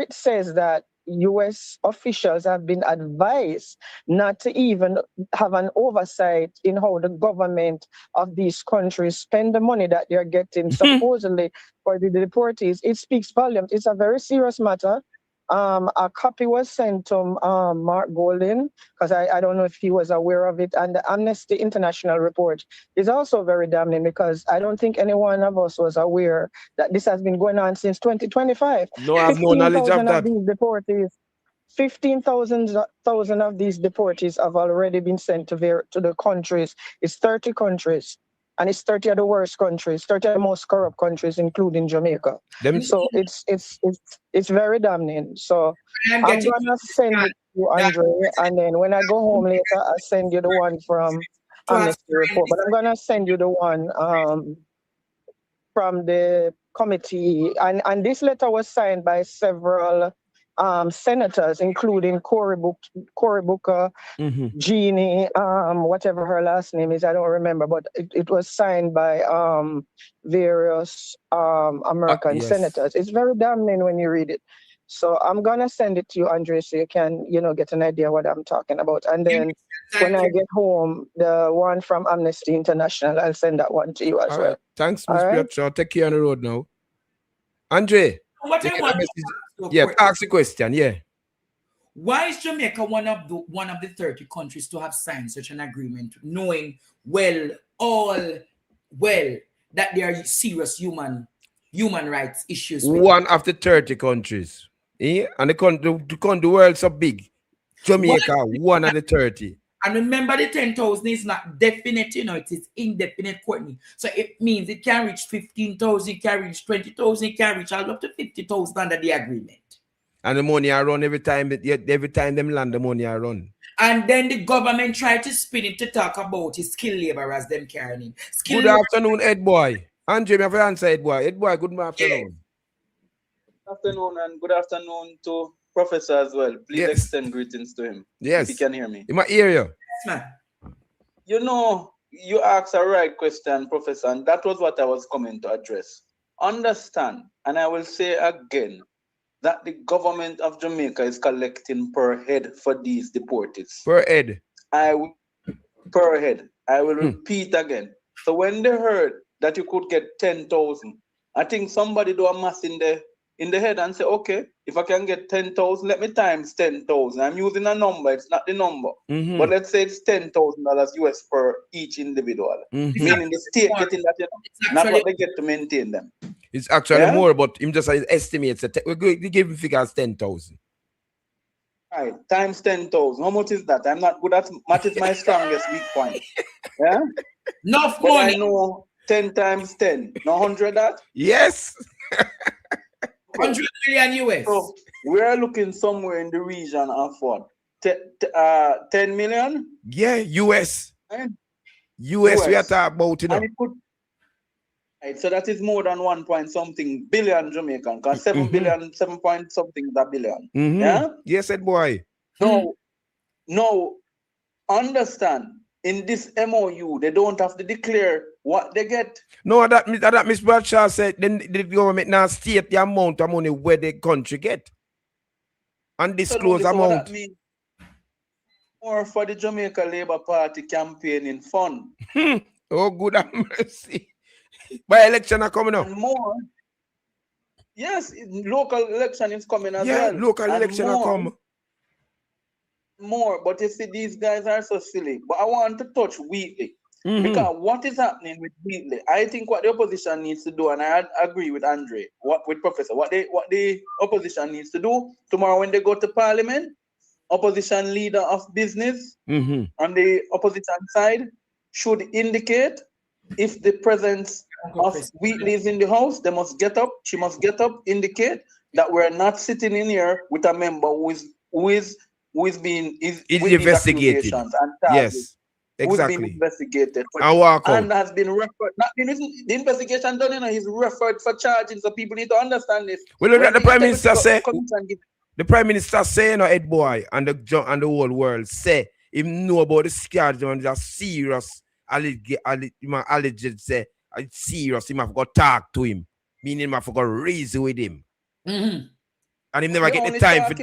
it says that U.S. officials have been advised not to even have an oversight in how the government of these countries spend the money that they're getting supposedly for the deportees, it speaks volumes. It's a very serious matter. A copy was sent to Mark Golden, because I don't know if he was aware of it. And the Amnesty International report is also very damning, because I don't think any one of us was aware that this has been going on since 2025. No, I have no knowledge of that. These deportees, 15,000 of these deportees have already been sent to the countries. It's 30 countries. And it's 30 of the worst countries, 30 of the most corrupt countries, including Jamaica. So it's very damning. So I'm gonna send it to you, Andre, and then when I go home later, I'll send you the one from Amnesty report. But I'm gonna send you the one from the committee, and this letter was signed by several senators, including Cory Booker, Jeannie, whatever her last name is, I don't remember, but it was signed by various American senators. It's very damning when you read it. So I'm gonna send it to you, Andre, so you can, get an idea what I'm talking about. And then when I get home, the one from Amnesty International, I'll send that one to you as well. Thanks, Ms. Bradshaw. Take you on the road now. Andre. Ask the question, Why is Jamaica one of the 30 countries to have signed such an agreement, knowing that there are serious human rights issues? One of the 30 countries. And the world so big. Jamaica, one of the 30. And remember, the 10,000 is not definite, it is indefinite, Courtney. So it means it can reach 15,000, it can reach 20,000, it can reach all up to 50,000 under the agreement. And the money I run every time them land, the money I run. And then the government tried to spin it to talk about his skilled laborers them carrying in. Good afternoon, Ed Boy. Andre, me have to answer Ed Boy. Ed Boy, good afternoon. Good afternoon, and good afternoon to Professor as well. Please extend greetings to him. Yes. If he can hear me. He might hear you. Yes, man. You asked a right question, Professor, and that was what I was coming to address. Understand, and I will say again, that the government of Jamaica is collecting per head for these deportees. Per head? Per head. I will repeat again. So when they heard that you could get 10,000, I think somebody do a math in the head and say, okay, if I can get 10,000, let me times 10,000. I'm using a number, it's not the number. But let's say it's $10,000 US per each individual. Meaning the state getting that, not what they get to maintain them. It's actually more, but him just estimates that we give him figures 10,000. Right, times 10,000. How much is that? I'm not good at math. Is my strongest weak point. Yeah. Enough But money. I know 10 times 10. No 100 that? Yes. 100 million US. So we're looking somewhere in the region of what? 10 million? Yeah, US. Right? US, we are talking about, you know. And it could, right, so that is more than 1 point something billion Jamaican, because 7 billion, 7 point something is a billion. Yeah? Yes, said boy. No, understand, in this MOU, they don't have to declare what they get. No, that Miss Bradshaw said then the government now state the amount of money where the country get. And disclose So amount. what that means, more for the Jamaica Labour Party campaigning fund. Oh, good have mercy. By election are coming up. And more. Yes, local election is coming as yeah, well. Local and election are coming. More, but you see, these guys are so silly. But I want to touch Wheatley. Because what is happening with Wheatley, I think what the opposition needs to do, and I agree with Andre, with Professor, what the opposition needs to do tomorrow when they go to Parliament, opposition leader of business on the opposition side should indicate if the presence of Wheatley is in the house, they must get up, she must get up, indicate that we're not sitting in here with a member who is being investigated. And yes, exactly. Who's been investigated And walk out. and has been referred. The investigation done, he's referred for charging. So people need to understand this. Well, look at the Prime Minister say. The Prime Minister say, you know, Ed Boy and the whole world say, him know about the scars and just serious alleged say it's serious. Him have got talk to him, meaning him have got reason with him, and him never get the time for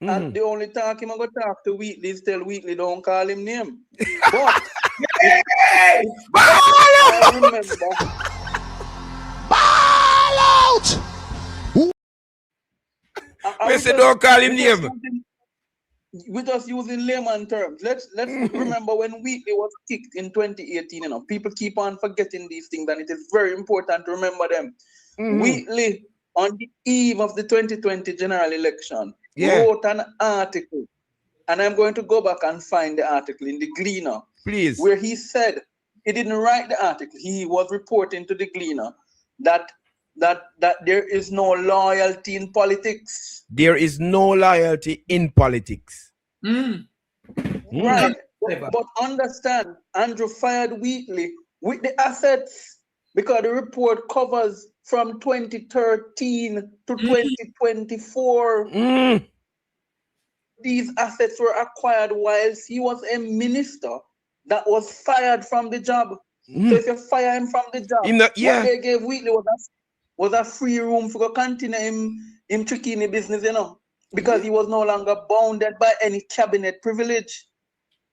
and the only talk him go talk to Wheatley is tell Wheatley don't call him name. But I remember. Ball out! I said don't call him name. We're just using layman terms. Let's remember when Wheatley was kicked in 2018. You know, people keep on forgetting these things, and it is very important to remember them. Wheatley, on the eve of the 2020 general election, wrote an article, and I'm going to go back and find the article in the Gleaner, please, where he said he didn't write the article. He was reporting to the Gleaner that there is no loyalty in politics. There is no loyalty in politics. Right. But understand, Andrew fired Wheatley with the assets because the report covers from 2013 to 2024. These assets were acquired whilst he was a minister that was fired from the job. So if you fire him from the job, what they gave Wheatley was a free room for continue him tricking the business, you know, because he was no longer bounded by any cabinet privilege.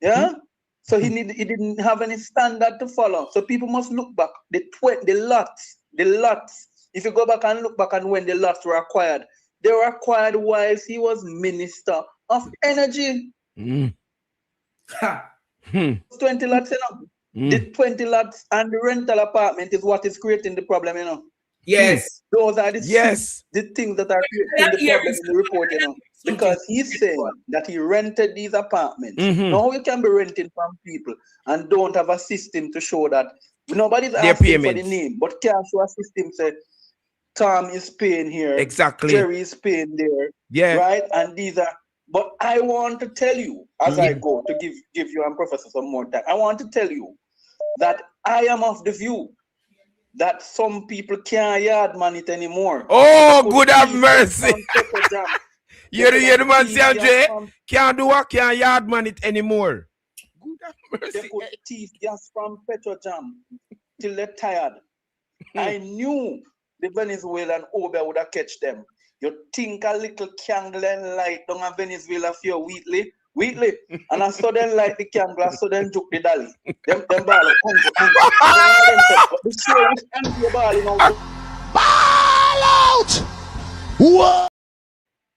Yeah? So he didn't have any standard to follow. So people must look back. The lots. If you go back and look back and when the lots were acquired, they were acquired whilst he was Minister of Energy. 20 lots, you know. The 20 lots and the rental apartment is what is creating the problem, you know. Yes. Those are the things that are creating the problem in the report, you know. Because he's saying that he rented these apartments. Now you can be renting from people and don't have a system to show that nobody's asking for the name, but can't show a system say Tom is paying here, exactly, Jerry is paying there, right? And these are. But I want to tell you, as I go to give you and Professor some more time, I want to tell you that I am of the view that some people can't yard man it anymore. Oh, good have mercy. You hear the man say, Andre, can't do what, can't yard man it anymore. Good have mercy. They could teeth just from Petrojam till they're tired. I knew the Venezuelan Ober would have catch them. You think a little candle and light down a Venezuela for your Wheatley, and I saw them light the candle, I saw them juke the dolly. Them ball up, ball out! What?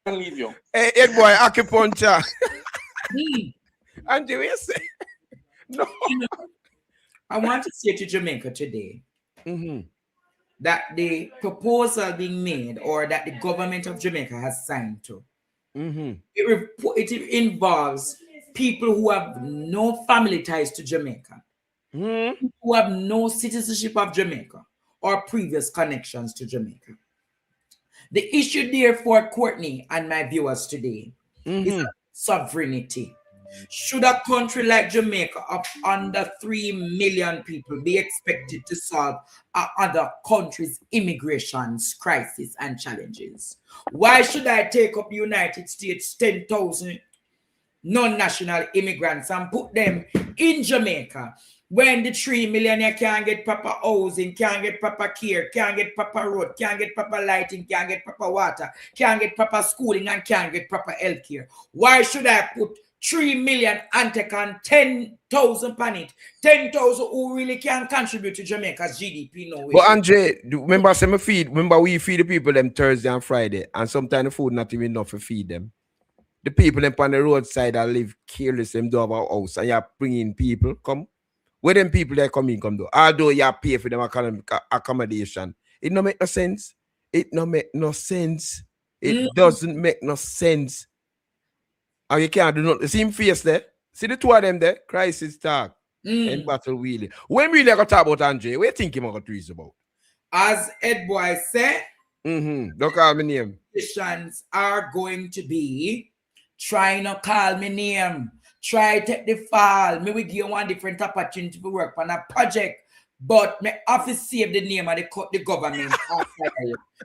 Leave you. Hey, Ed Boy, acupuncture. And you say, no. I want to say to Jamaica today that the proposal being made or that the government of Jamaica has signed to It involves people who have no family ties to Jamaica, who have no citizenship of Jamaica or previous connections to Jamaica. The issue, therefore, Courtney and my viewers today, is sovereignty. Should a country like Jamaica of under 3 million people be expected to solve other countries' immigration crisis and challenges? Why should I take up United States 10,000 non-national immigrants and put them in Jamaica when the 3 million can't get proper housing, can't get proper care, can't get proper road, can't get proper lighting, can't get proper water, can't get proper schooling, and can't get proper health care? Why should I put 3 million and take on 10,000 on it? 10,000 who really can contribute to Jamaica's GDP. No way. But Andre, remember we feed the people them Thursday and Friday, and sometimes the food not even enough to feed them. The people them on the roadside that live careless, them do have a house, and you're bringing people come. Where them people they come do? Although you pay for them accommodation, it don't make no sense. It don't make no sense. It doesn't make no sense. And you can't do nothing. See him face there. See the two of them there. Crisis talk and battle wheeling. When we gonna talk about Andre, what you think him gonna trees about? As Ed Boy said, don't call me name. Politicians are going to be trying to call me name. Try to take the fall. Me we give you one different opportunity to work on a project, but me have to save the name of the government.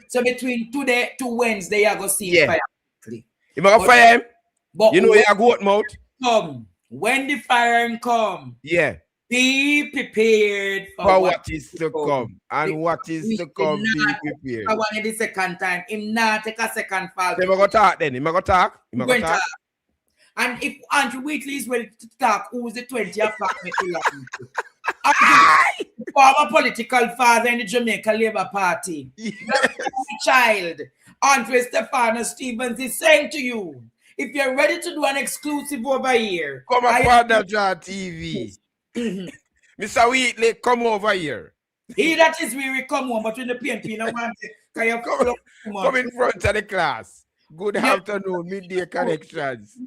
So between today to Wednesday, I go see fire. You gonna fire him? But you know you go out mouth. When the firing come, be prepared for what is to come. And what is to come, be prepared. I wanted the second time. Him not take a second fall. He gonna talk then. He gonna talk. And if Andrew Wheatley is ready to talk, who's the 20th former political father in the Jamaica Labour Party, child, Andre Stefano Stevens is saying to you, if you're ready to do an exclusive over here, come on, Partner Jar TV. Mr. Wheatley, come over here. He that is we will come home, but when the PNP no want to come in front of the class. Good afternoon, Midday Connections.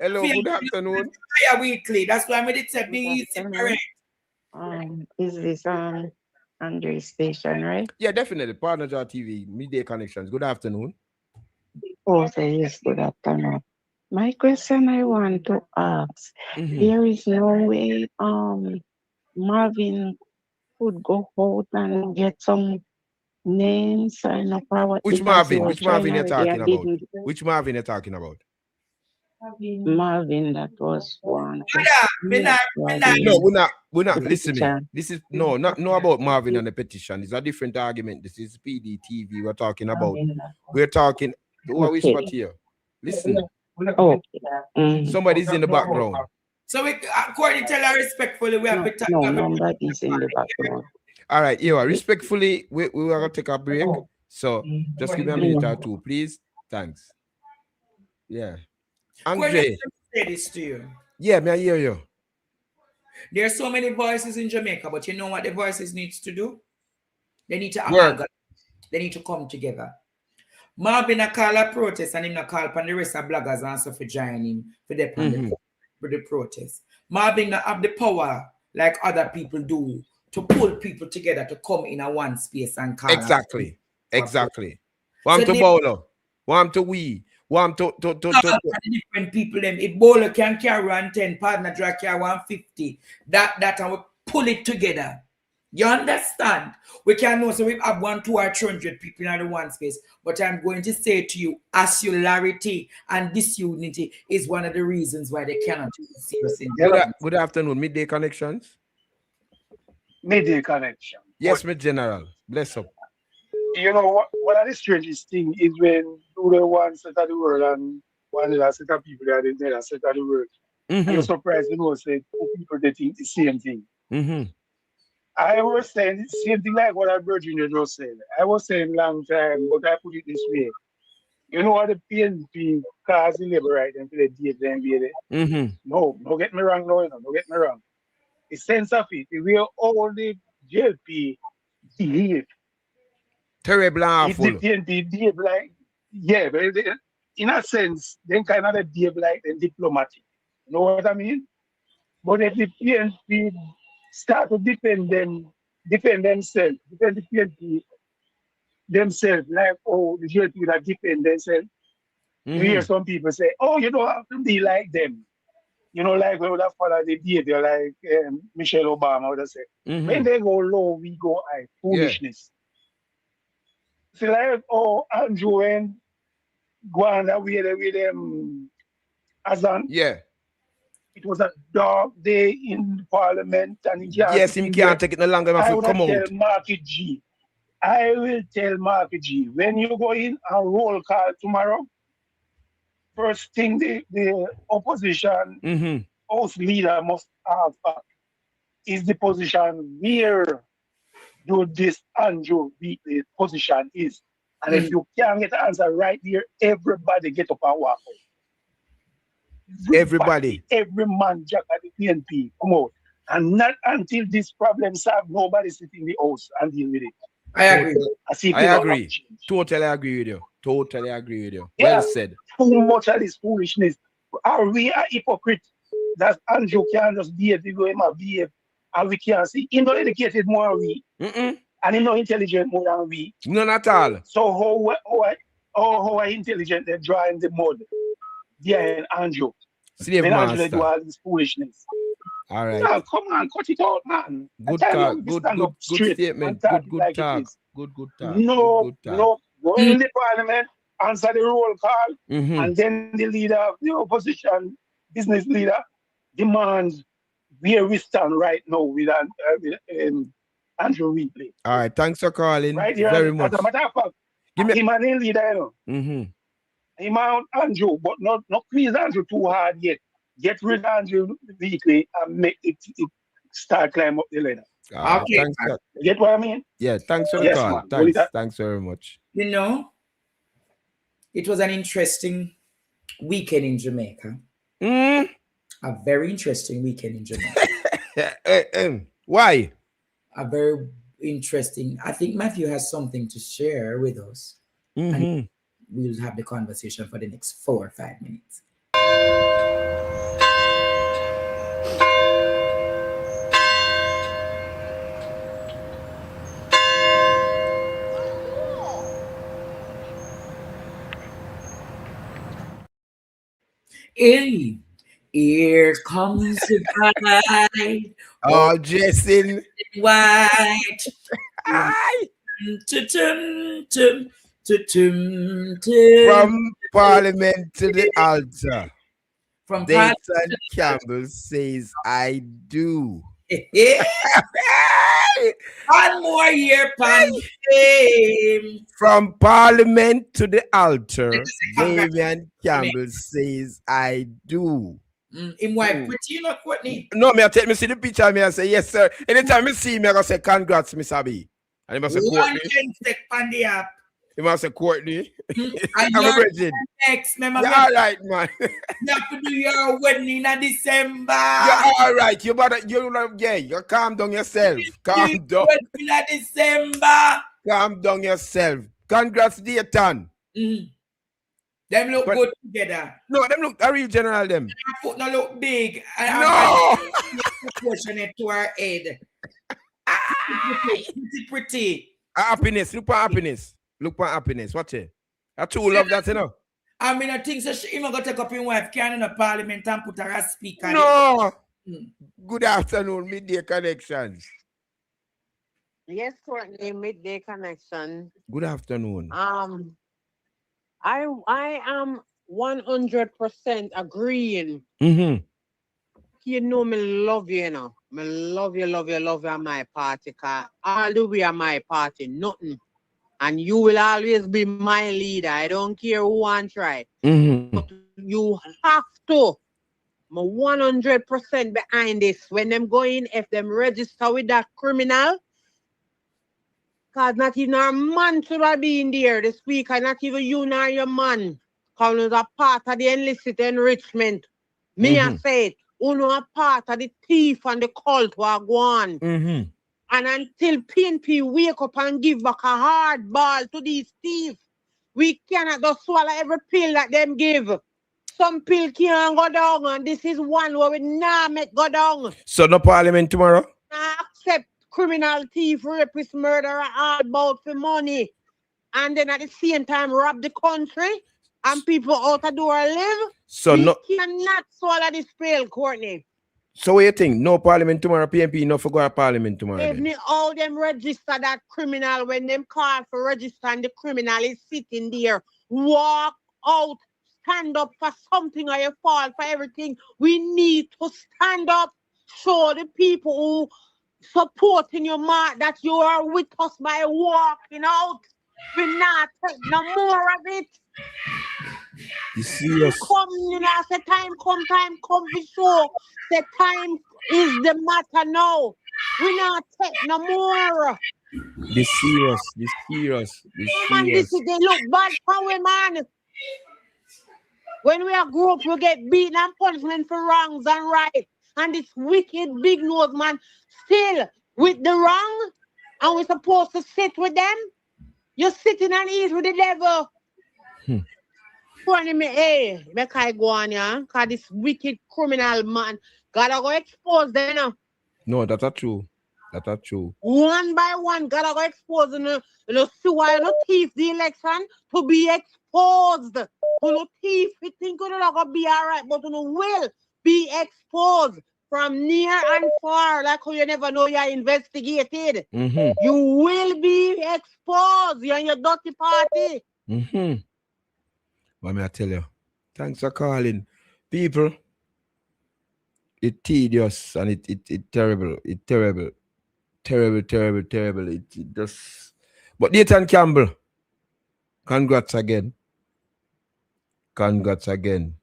Hello, good afternoon. Weekly. That's why I made it say be separate. Is this Andre's station, right? Yeah, definitely. Partner Jar TV, Midday Connections. Good afternoon. Oh, yes, good afternoon. My question I want to ask, there is no way Marvin could go out and get some names and power. Which Marvin? Which Marvin you're talking about? Which Marvin you're talking about? Marvin, that was one. No, we're not listening. This is no about Marvin and the petition. It's a different argument. This is PDTV we're talking about. We're talking. Who are we spot here? Listen. Somebody's in the background. So we Courtney, tell her respectfully we have to talk. No, nobody's in the background. All right, respectfully, we are gonna take a break. So just give me a minute or two, please. Thanks. Yeah. Andre, let me say this to you. Yeah, may I hear you? There are so many voices in Jamaica, but you know what the voices needs to do? They need to work. They need to come together. Marvin a call a protest and him a call upon the rest of bloggers and so for join him for the protest. Marvin not have the power like other people do to pull people together to come in a one space and call. Exactly. Want to bowler, want to we. Want to different people them. If bowler can carry 110, partner drag carry 150, that and we pull it together. You understand? We can know so we have 100, 200, or 300 people in the one space. But I'm going to say to you, oscularity and disunity is one of the reasons why they cannot do serious. Good afternoon, Midday Connections. Midday Connection. Yes, my general. Bless up. You know, one of the strangest things is when you the one set of the world and one other set of people that are in the other set of the world. And you're surprised to know say two people they think the same thing. I was saying the same thing like what Virginia just said. I was saying long time, but I put it this way. You know what the PNP cause the labor right and for the date then be there? No, don't get me wrong, no, don't get me wrong. The sense of it, the way all the JLP behave. Terrible and It's the awful. PNP behave like, yeah, but in a sense, then kind of behave like them diplomatic. You know what I mean? But if the PNP start to defend themselves, defend the PNP themselves, like, oh, the PNP that defend themselves, you hear some people say, oh, you don't have to be like them. You know, like when we follow the behavior, like Michelle Obama would say, when they go low, we go high. Foolishness. So like, oh, Andrew and go on that way with Azan. Yeah. It was a dark day in Parliament, and he can't Yes, sit him in can't there. take it no longer. I He would come tell out. Marky G. I will tell Marky G, when you go in and roll call tomorrow, first thing the opposition house leader must have is the position where do this Andrew Wheatley position is. And if you can't get the answer right there, everybody get up and walk out. Everybody. Every man jack at the PNP come out. And not until this problem solved, nobody sit in the house and deal with it. I agree. I agree. Totally agree with you. Totally agree with you. Yeah, Well said. too much of this foolishness. Are we a hypocrite that Andrew can just behave the way he behave and we can't see? He's not educated more than we. And he's not intelligent more than we. None at all. So how intelligent they drawing the mud behind Andrew? Slave when Andrew master. do all this foolishness. All right. Yeah, come on, cut it out, man. Good I tell talk. you, Good stand up straight statement. and talk Good like talk. it is. Good talk. No, Good talk. no. Go in the parliament, answer the roll call, Mhm. and then the leader of the opposition, business leader, demands where we stand right now with Andrew Wheatley. All right. Thanks for calling. Right here, Very as much. a matter of fact, Give me. him and the leader, you know. Him and Andrew, but not please Andrew too hard yet. Get rid of Andrew Wheatley and make it start climb up the ladder. Okay. Thanks for, You get what I mean? yeah, thanks for the Yes, call. man. What is Thanks. that? Thanks very much. You know, it was an interesting weekend in Jamaica. A very interesting weekend in Jamaica. Why? A very interesting. I think Matthew has something to share with us. And we'll have the conversation for the next 4 or 5 minutes. Hey, here comes the bride. All dressing white. From Parliament to the altar. From Dayton Campbell says, I do. One more year, pan. From Parliament to the altar, Damian Campbell says, I do. Him wife pretty, you know, Courtney. No, me I take me see the picture, me I say, yes, sir. Anytime me see me, I say, congrats, Miss Abby. And he must say, Courtney. He must say, Courtney. I'm a virgin. You're all right, man. You have to do your wedding in December. You're all right. You calm down yourself. Calm down. In December. Calm down yourself. Congrats, Dayton. Them look good together. No, them look a real general, them. Foot no look big. No. Proportionate to her head. Pretty. Happiness. Look for happiness. Look for happiness. Watch it. I too love that, you know. I mean, I think so she even gonna take up your wife can in the parliament and put her as speaker. No. Good afternoon, Midday Connections. Yes, Courtney, Midday Connection. Good afternoon. I am 100% agreeing. You know me love you, you know. Me love you at my party, cause all the way at my party, nothing. And you will always be my leader. I don't care who want try. But you have to. I'm 100% behind this. When them go in, if them register with that criminal, because not even our man should have been there this week, and not even you nor your man. Because it's a part of the illicit enrichment. Me I say it. Uno a part of the thief and the cult who are gone. And until PNP wake up and give back a hard ball to these thieves, we cannot just swallow every pill that them give. Some pill can't go down, and this is one where we not make go down. So no parliament tomorrow? I accept criminal, thief, rapist, murderer, all about for money. And then at the same time rob the country and people out the door live. So we no, cannot swallow this pill, Courtney. so what you think? No parliament tomorrow, PNP, no for go to parliament tomorrow. Even all them register that criminal when them call for registering the criminal is sitting there. Walk out, stand up for something or you fall for everything. We need to stand up, show the people who supporting your mark that you are with us by walking out. We not take no more of it. You serious? Come, you know, say time come for sure. Say time is the matter now. We not take no more. This serious. Man, this is they look bad for we, man. When we are grew up, we get beaten and punishment for wrongs and right. And this wicked big nose man still with the wrong, and we're supposed to sit with them. You're sitting and eat with the devil. Me, hey, make I go on, yeah? Because this wicked criminal man gotta go expose them, you know. No, that's not true. That's not true. One by one, gotta go expose them. You know, see why you thief the election to be exposed. You know, thief, you think you're not gonna be all right, but you know, will be exposed from near and far, like how you never know you're investigated. You will be exposed. You're in your dirty party. What may I tell you? Thanks for calling. People, it's tedious and it terrible. It's terrible. Terrible. It just... But Nathan Campbell, congrats again. Congrats, Nathan.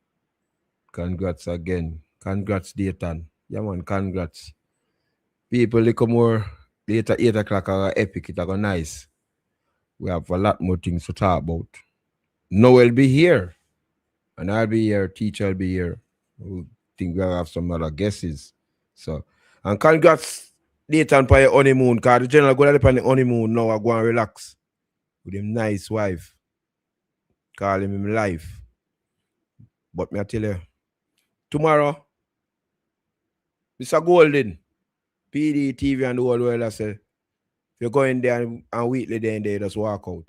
Yeah, man, congrats. People, they come more later, 8 o'clock, are epic. It's go nice. We have a lot more things to talk about. Noel will be here. And I'll be here. Teacher will be here. We think we'll have some other guesses. So, and congrats, Nathan, for your honeymoon. Because the general go on the honeymoon now. I go and relax with him nice wife. Call him life. But me I tell you, tomorrow, Mr. Golden, PD, TV, and the whole world, I say, if you're going there and weekly there and there, just walk out.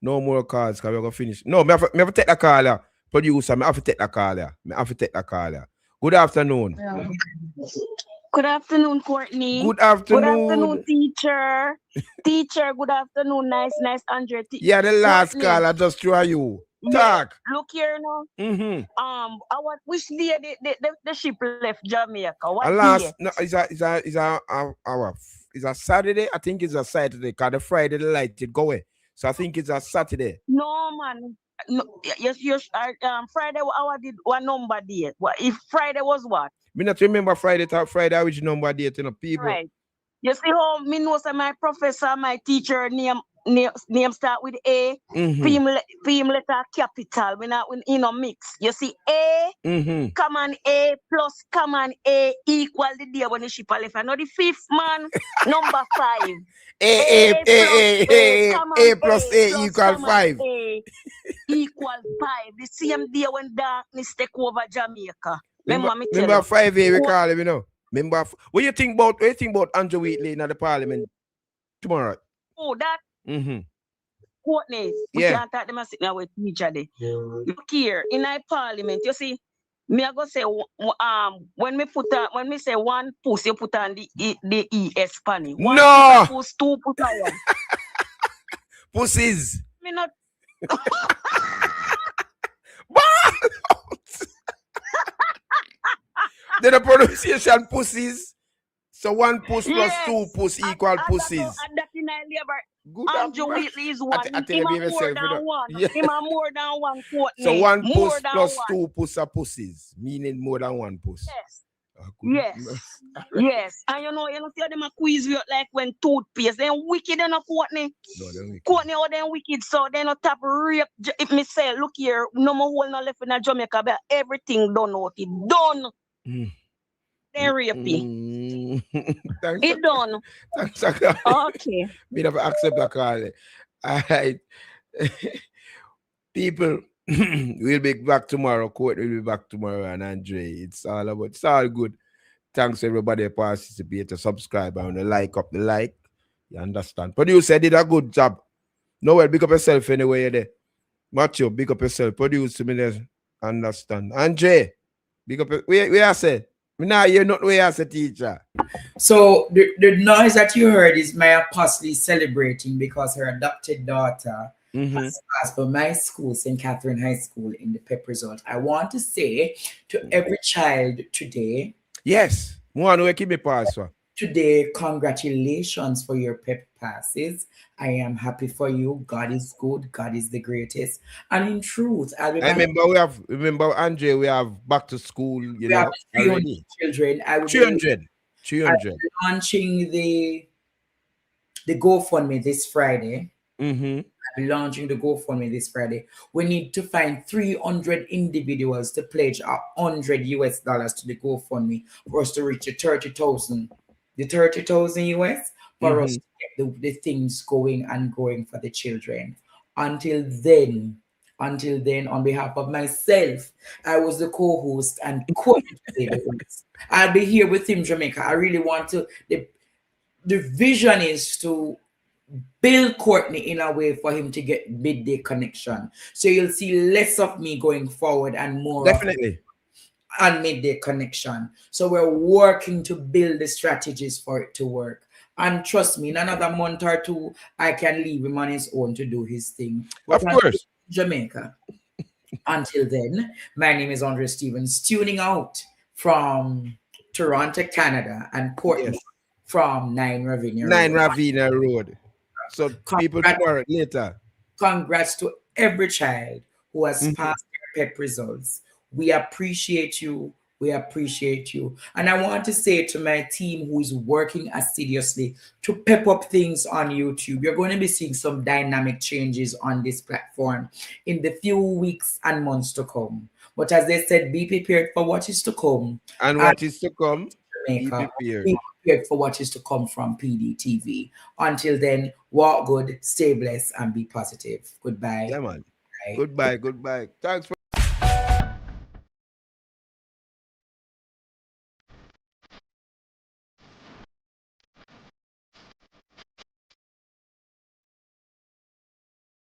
No more calls, because we're going to finish. No, me have to take the call here. Producer, me have to take the call here. Good afternoon. Yeah. Good afternoon, Courtney. Good afternoon. Good afternoon, teacher. Teacher, good afternoon. Nice, Andre. Yeah, the last call, I just threw you. Talk. Yeah, look here now. Which day the ship left Jamaica? What day? No, it's a Saturday. I think it's a Saturday. Because the Friday the light did go away. So I think it's a Saturday. No, man. No, yes, Friday, I did one number date. If Friday was what? Me not remember Friday, which number date, you know, people. Right. You see how me know say my professor, my teacher name start with A. PM letter capital. We not mix. You see A, common A plus common A equal the day when the ship left. I know the fifth man, number 5. A plus A equal 5. A equal 5. The same day when darkness take over Jamaica. Remember 5A we call him, you know. Remember what you think about Andrew Wheatley in the parliament tomorrow? Oh, that Courtney, we can't talk them and sit now with each other. Look here, in our parliament, you see, me I go say when me say one puss, you put on the ES panny. No puss, 2 put on. Pussies. Me not. Then the pronunciation pussies. So 1 puss plus 2 puss equal pussies. And that in our labor. Andrew Wheatley is one. Him more than one. Yeah. Him more than one. Courtney. So 1 puss plus 2 puss are pussies, meaning more than 1 puss. Yes. And you know see them a quiz you like when toothpaste. Then wicked enough, Courtney. No, they're wicked. Courtney, how them wicked. So they not tap rape. If me say, look here, no more hole no left in Jamaica, but everything done out. It done. Then rapey. Thanks. It done. Thanks for calling. Okay. Me never accept that call. All right. People, we'll be back tomorrow. Courtney will be back tomorrow, and Andre. It's all good. Thanks everybody who participate, to subscribe and to like up the like. You understand? Producer did a good job. Noel, big up yourself anyway you're there. Matthew, big up yourself. Producer, me there. Understand? Andre, big up. Where I say? Me now you're not where I say, teacher. So the noise that you heard is my apostle celebrating because her adopted daughter has passed for my school, St. Catherine High School, in the PEP result. I want to say to every child today. Yes. One way keep me pass. Today, congratulations for your PEP passes. I am happy for you. God is good. God is the greatest. And in truth, I remember Andre, we have back to school, you know. Have 300 children. 300. I'm launching the GoFundMe this Friday. Mm-hmm. I'll be launching the GoFundMe this Friday. We need to find 300 individuals to pledge $100 to the GoFundMe for us to reach the 30,000. The 30,000 US for us to get the things going and growing for the children. Until then, on behalf of myself, I was the co-host and I'll be here with Team Jamaica. I really want to. The vision is to build Courtney in a way for him to get midday connection. So you'll see less of me going forward and more definitely on midday connection. So we're working to build the strategies for it to work. And trust me, in another month or two, I can leave him on his own to do his thing. Of course. Jamaica. Until then, my name is Andre Stevens, tuning out from Toronto, Canada, and Courtney from 9 Ravinia Road. So people tomorrow later. Congrats to every child who has passed their PEP results. We appreciate you. We appreciate you. And I want to say to my team who is working assiduously to pep up things on YouTube, you're going to be seeing some dynamic changes on this platform in the few weeks and months to come. But as they said, be prepared for what is to come. And what is to come, Jamaica, be prepared for what is to come from PDTV. Until then, walk good, stay blessed, and be positive. Goodbye. Yeah, man. Goodbye. Thanks for